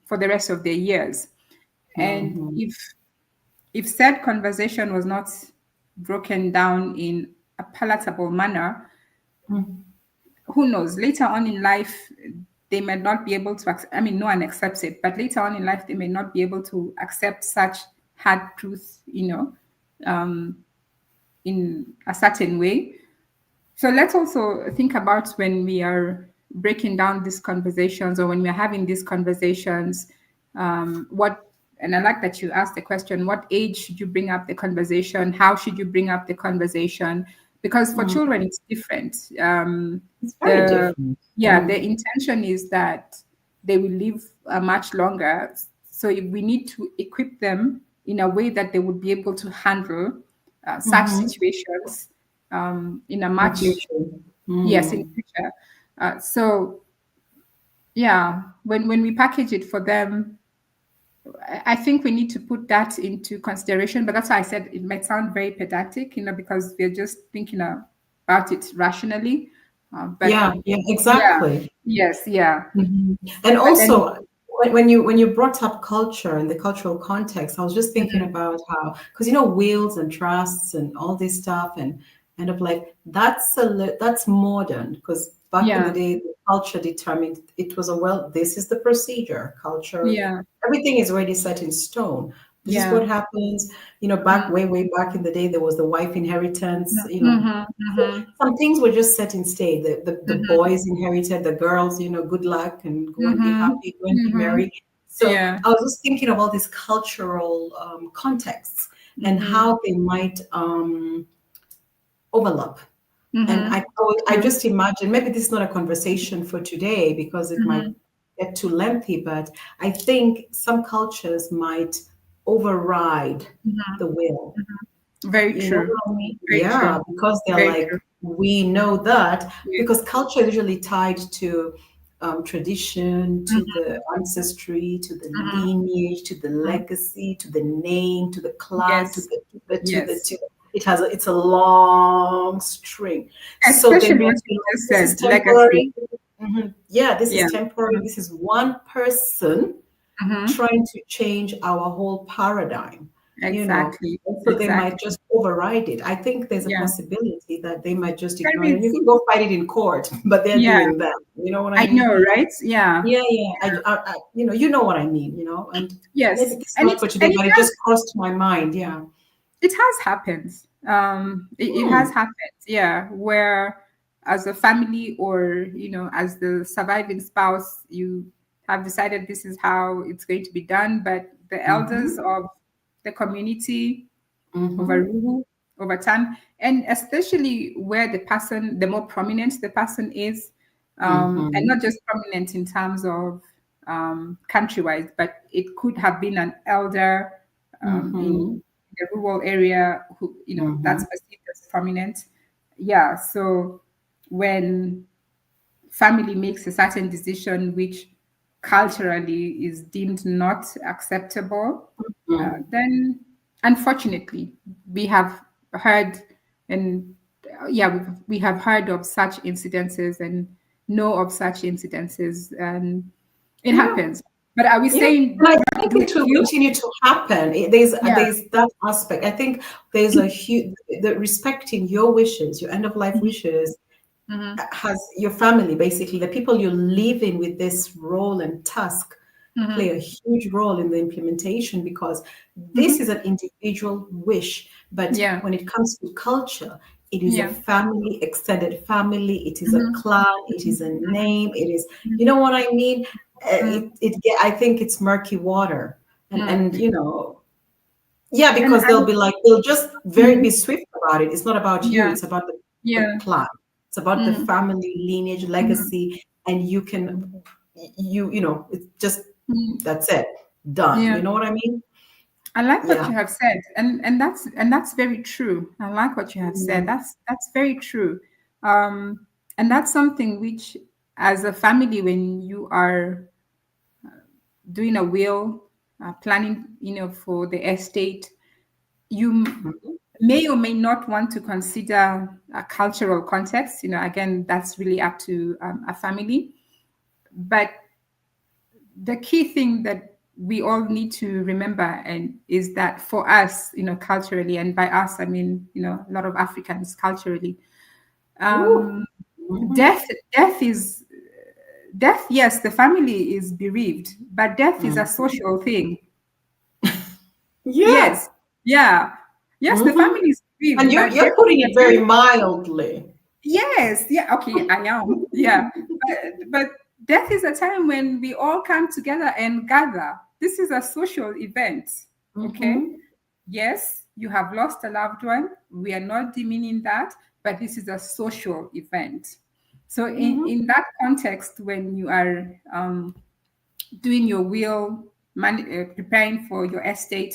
for the rest of their years. And Mm-hmm. if said conversation was not broken down in a palatable manner, who knows? Later on in life, they might not be able to. I mean, no one accepts it, but later on in life, they may not be able to accept such hard truth, in a certain way. So let's also think about when we are breaking down these conversations, or when we're having these conversations, what, and I like that you asked the question, what age should you bring up the conversation? How should you bring up the conversation? Because for Mm-hmm. children, it's different. It's very The different. Yeah, the intention is that they will live much longer. So we need to equip them in a way that they would be able to handle such Mm-hmm. situations in a In the much, future. yes, in Mm. future. So yeah, when we package it for them, I think we need to put that into consideration. But that's why I said it might sound very pedantic, because we're just thinking about it rationally. But Yeah, yeah, yeah, exactly. yes, yeah. Mhm. And But then, also, when you brought up culture and the cultural context, I was just thinking mhm, about how, because wills and trusts and all this stuff, and end of life, that's modern. Because back in the yeah, day, the culture determined it was this is the procedure. Culture, yeah, everything is already set in stone. This is yeah, what happens. mm, Back way back in the day, there was the wife inheritance. mhm, So mhm, some things were just set in stone. The mhm, boys inherited, the girls, good luck and go and be mhm, happy, go and be mhm, married. So yeah, I was just thinking of all these cultural contexts and mhm, how they might overlap. And mhm, I true, just imagine, maybe this is not a conversation for today because it might mhm, get too lengthy, but I think some cultures might override mhm, the will. very You know true, what I mean? very Yeah, true, because they're very like, true. we know that, Yeah. because culture is usually tied to tradition, to Mhm, the ancestry, to the mhm, lineage, to the mhm. legacy, to the name, to the clan, Yes, to yes. it's a long string. So they Especially what might you be like, just this is said, legacy. temporary. Mhm. Yeah, this is Yeah. temporary. This is one person Mm-hmm. trying to change our whole paradigm, you know. Exactly. And so they might Exactly. just override it. I think there's a Yeah. possibility that they might just There ignore it. And you is. can go fight it in court, but they're Yeah. doing that. You know what I I mean? know, right? Yeah. Yeah, yeah. You know what I mean, And maybe Yes. this is And not it for today, and it but it has just crossed my mind. Yeah. it has happened. It has Hmm. happened, yeah, where as a family, or as the surviving spouse, you have decided this is how it's going to be done, but the elders Mm-hmm. of the community Mm-hmm. overrule over time, and especially where the more prominent the person is, and Mm-hmm. not just prominent in terms of countrywide, but it could have been an elder in Mm-hmm. the rural area who Mm-hmm. that's perceived as prominent. Yeah, so when family makes a certain decision which culturally is deemed not acceptable, then unfortunately we have heard, and yeah, we have heard of such incidences and know of such incidences, and it Yeah. happens. But are we Yeah, saying and I don't think do it it will you? continue to happen. There's Yeah. that aspect. I think there's a huge the respecting your wishes, your end of life wishes, Hmm. has your family, basically the people you live in with this role and task, play Hmm. a huge role in the implementation, because this is Hmm. an individual wish, but Yeah. when it comes to culture, it is a Yeah. family, extended family, it is a Hmm. clan, it is a name, it is, you know what I mean. I think it's murky water, and yeah, And because they'll be like, they'll just very be mhm. swift about it. It's not about you, Yeah. it's about the Yeah. clan. It's about the Mm, family lineage, mm, legacy, and it's just, mm. that's it. Done. Yeah. You know what I mean? I like what Yeah. you have said, and that's very true. I like what you have said. Mm, That's very true. And that's something which, as a family, when you are doing a will, planning, for the estate, you Mhm. may or may not want to consider a cultural context. Again, that's really up to a family. But the key thing that we all need to remember and is that for us, culturally, and by us I mean, a lot of Africans culturally, Ooh. um, Mhm. death death is death. Yes, the family is bereaved, but death is a Mhm. social thing. Yeah. Yes, yeah, yes, the Hmm. family is And bereaved, you're but death you're putting is it a very time. mildly. Yes, yeah, okay, I am. Yeah. But death is a time when we all come together and gather. This is a social event. Okay. Hmm. Yes, you have lost a loved one. We are not demeaning that, but this is a social event. So Hmm. in that context, when you are doing your will, preparing for your estate,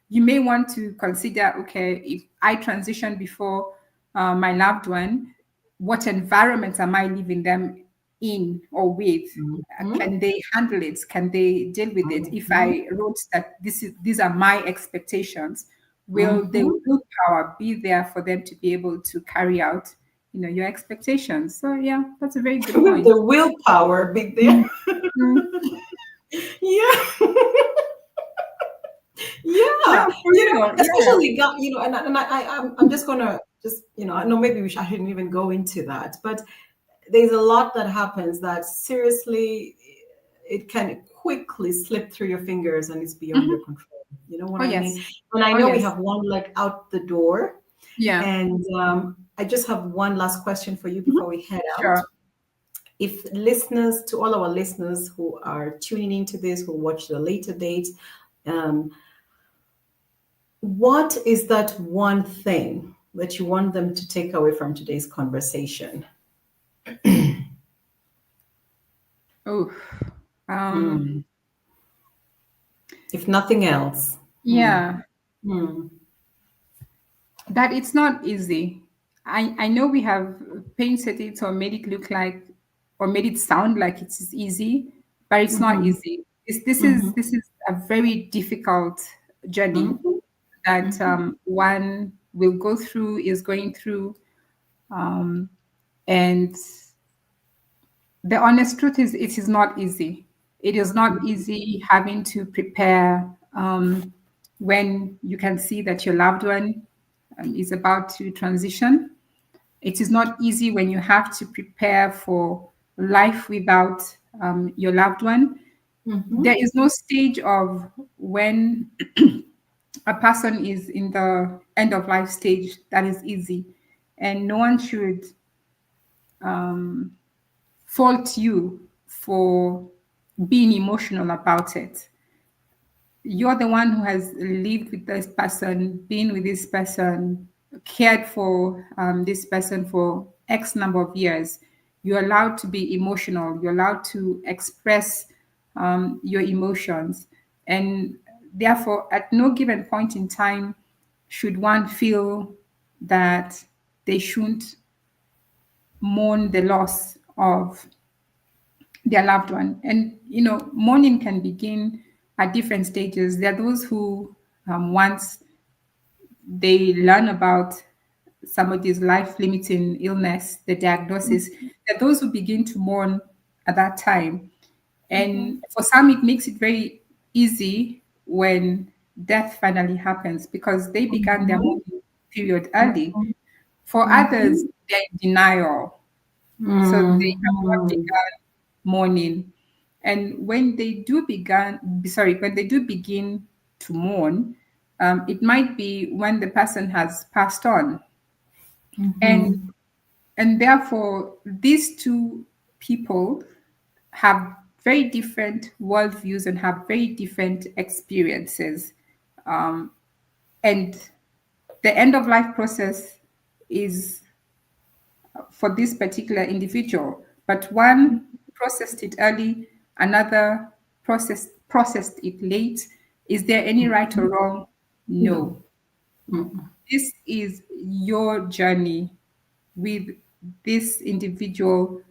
you may want to consider, okay, if I transition before my loved one, what environment am I leaving them in or with? Hmm. Can they handle it? Can they deal with it? If Hmm. I wrote that these are my expectations, will the Hmm. willpower be there for them to be able to carry out, your expectations? So yeah, that's a very good With point. the willpower big there. Mhm. Yeah. Yeah, Yeah. for real. Yeah. Especially I'm just gonna just, I know maybe I shouldn't even go into that, but there's a lot that happens that seriously it can quickly slip through your fingers and it's beyond your Mhm. control. You know what Oh I mean? yes. And I Oh know we yes. have one leg out the door, Yeah. and I just have one last question for you Mhm. before we head out. Sure. If listeners, to all our listeners who are tuning into this, who watch the later date, um, what is that one thing that you want them to take away from today's conversation? Oh. Um. Hmm. If nothing else. Hmm. Yeah. Hmm. That it's not easy. I know we have painted it or made it look like or made it sound like it is easy, but it's not Mhm. easy. This is Mhm. this is a very difficult journey Mhm. that Mhm. one will go through, is going through, um, and the honest truth is it is not easy. It is not easy having to prepare when you can see that your loved one is about to transition. It is not easy when you have to prepare for life without your loved one. There Mhm. is no stage of when a person is in the end of life stage that is easy, and no one should fault you for being emotional about it. You're the one who has lived with this person, been with this person, cared for this person for X number of years. You're allowed to be emotional. You're allowed to express your emotions. And therefore, at no given point in time, should one feel that they shouldn't mourn the loss of their loved one. And mourning can begin at different stages. There are those who, once they learn about somebody's life limiting illness, the diagnosis, there are those who begin to mourn at that time. Mhm. And for some, it makes it very easy when death finally happens because they began their Mhm. mourning period early. Mhm. For others, Mhm. they're in denial. So they have not Mhm. begun mourning. And when they do begin to mourn, it might be when the person has passed on. And Mhm. and therefore these two people have very different worldviews and have very different experiences. And the end of life process is for this particular individual, but one processed it early, another processed it late. Is there any right or wrong? No. No. Mm-mm. This is your journey with this individual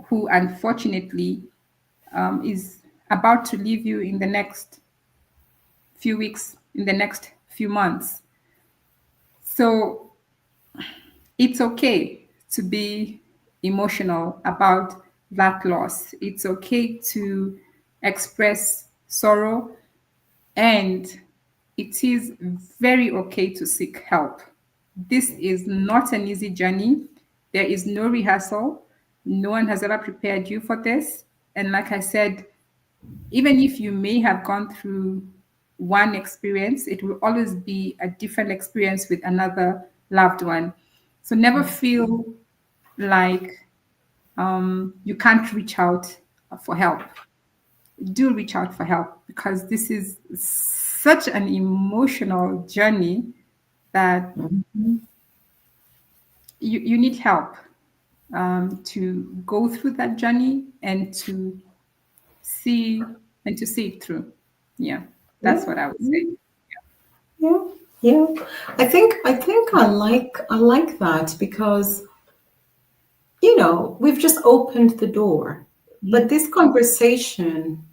who unfortunately is about to leave you in the next. few weeks, in the next few months. So it's okay to be emotional about that loss. It's okay to express sorrow, and it is very okay to seek help. This is not an easy journey. There is no rehearsal. No one has ever prepared you for this. And like I said, even if you may have gone through one experience, it will always be a different experience with another loved one. So never feel like you can't reach out for help. Do reach out for help, because this is such an emotional journey that you need help to go through that journey and to see it through. Yeah, that's what I would say. Yeah, yeah. I think I like that because we've just opened the door, but this conversation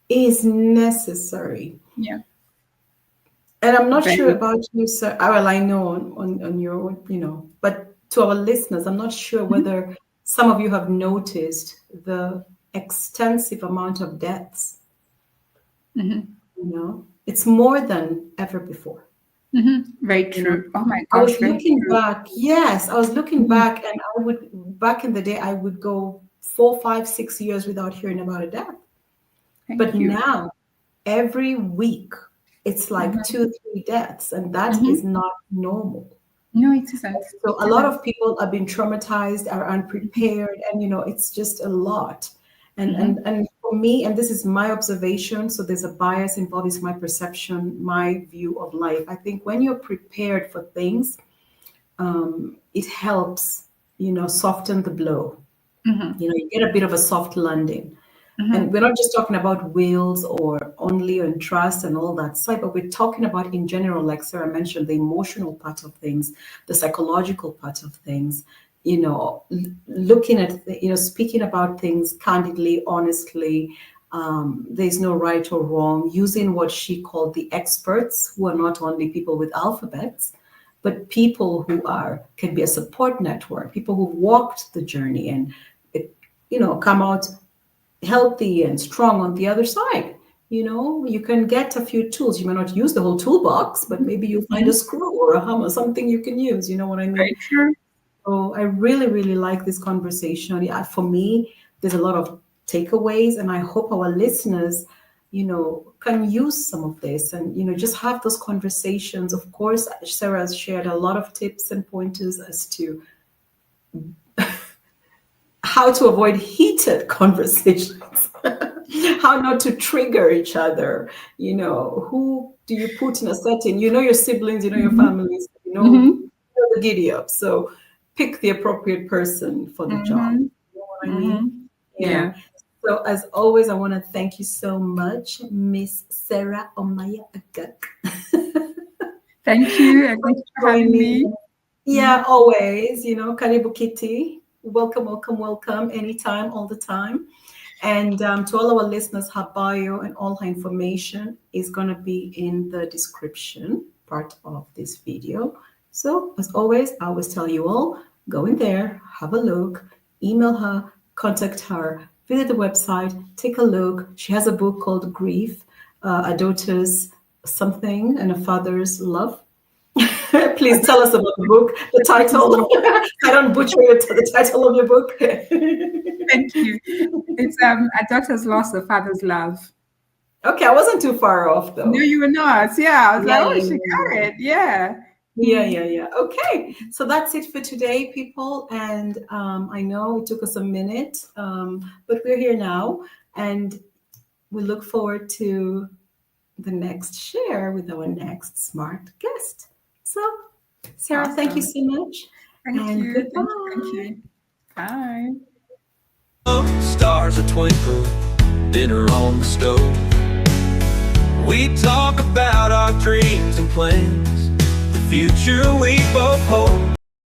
is necessary. Yeah, And I'm not sure very. about you, sir. Well, I know on your own, but to our listeners, I'm not sure Mhm, whether some of you have noticed the extensive amount of deaths. mhm, It's more than ever before. very You know, true. Oh my I gosh, was very looking true. back. Yes, I was looking Mhm, back, and back in the day, I would go 4, 5, 6 years without hearing about a death. But thank you. now, every week, it's like Mhm, 2, 3 deaths, and that is mhm. not normal. No, it isn't. So It a lot isn't. of people have been traumatized, are Mhm, unprepared, and it's just a lot. And and mhm, and for me, and this is my observation, so there's a bias involved, it's my perception, my view of life. I think when you're prepared for things, it helps, soften the blow. mhm, You get a bit of a soft landing. And mhm, we're not just talking about wills or only on trust and all that side, but we're talking about in general, like Sarah mentioned, the emotional part of things, the psychological part of things, looking at, speaking about things candidly, honestly. There's no right or wrong, using what she called the experts, who are not only people with alphabets, but people who can be a support network, people who walked the journey and, come out healthy and strong on the other side. You can get a few tools. You may not use the whole toolbox, but maybe you'll find a mhm. screw or a hammer, something you can use. You know what I Very mean? true. So I really, really like this conversation. Yeah, for me, there's a lot of takeaways, and I hope our listeners, can use some of this and, just have those conversations. Of course, Sarah has shared a lot of tips and pointers as to how to avoid heated conversations, how not to trigger each other. Who do you put in a setting? Your siblings, your Mhm, families, mhm, the giddy up. So pick the appropriate person for the job. mhm, You know what I mean? mhm. Yeah. Yeah. So as always, I want to thank you so much, Miss Sara Omaya Agak, Thank you, and for thank you for having joining. me. Yeah, Mhm. always, Karibu Kitty. Welcome, welcome, welcome, anytime, all the time. And to all our listeners, her bio and all her information is going to be in the description part of this video. So, as always, I always tell you all, go in there, have a look, email her, contact her, visit the website, take a look. She has a book called Grief, A Daughter's Something and a Father's Love. Please tell us about the book, the title. I don't butcher the title of your book. Thank you. It's a daughter's lost a father's love. Okay, I wasn't too far off No, though. you were not. Yeah, I was Yeah, like, oh, yeah, she yeah, got it. Yeah. yeah, Hmm. yeah, yeah. Okay, so that's it for today, people. And I know it took us a minute, but we're here now, and we look forward to the next share with our next smart guest. So, Sarah, thank you Awesome. so much, Thank and you. Thank you. Thank goodbye. you. Bye. Stars a twinkle, dinner on the stove. We talk about our dreams and plans, the future we both hold.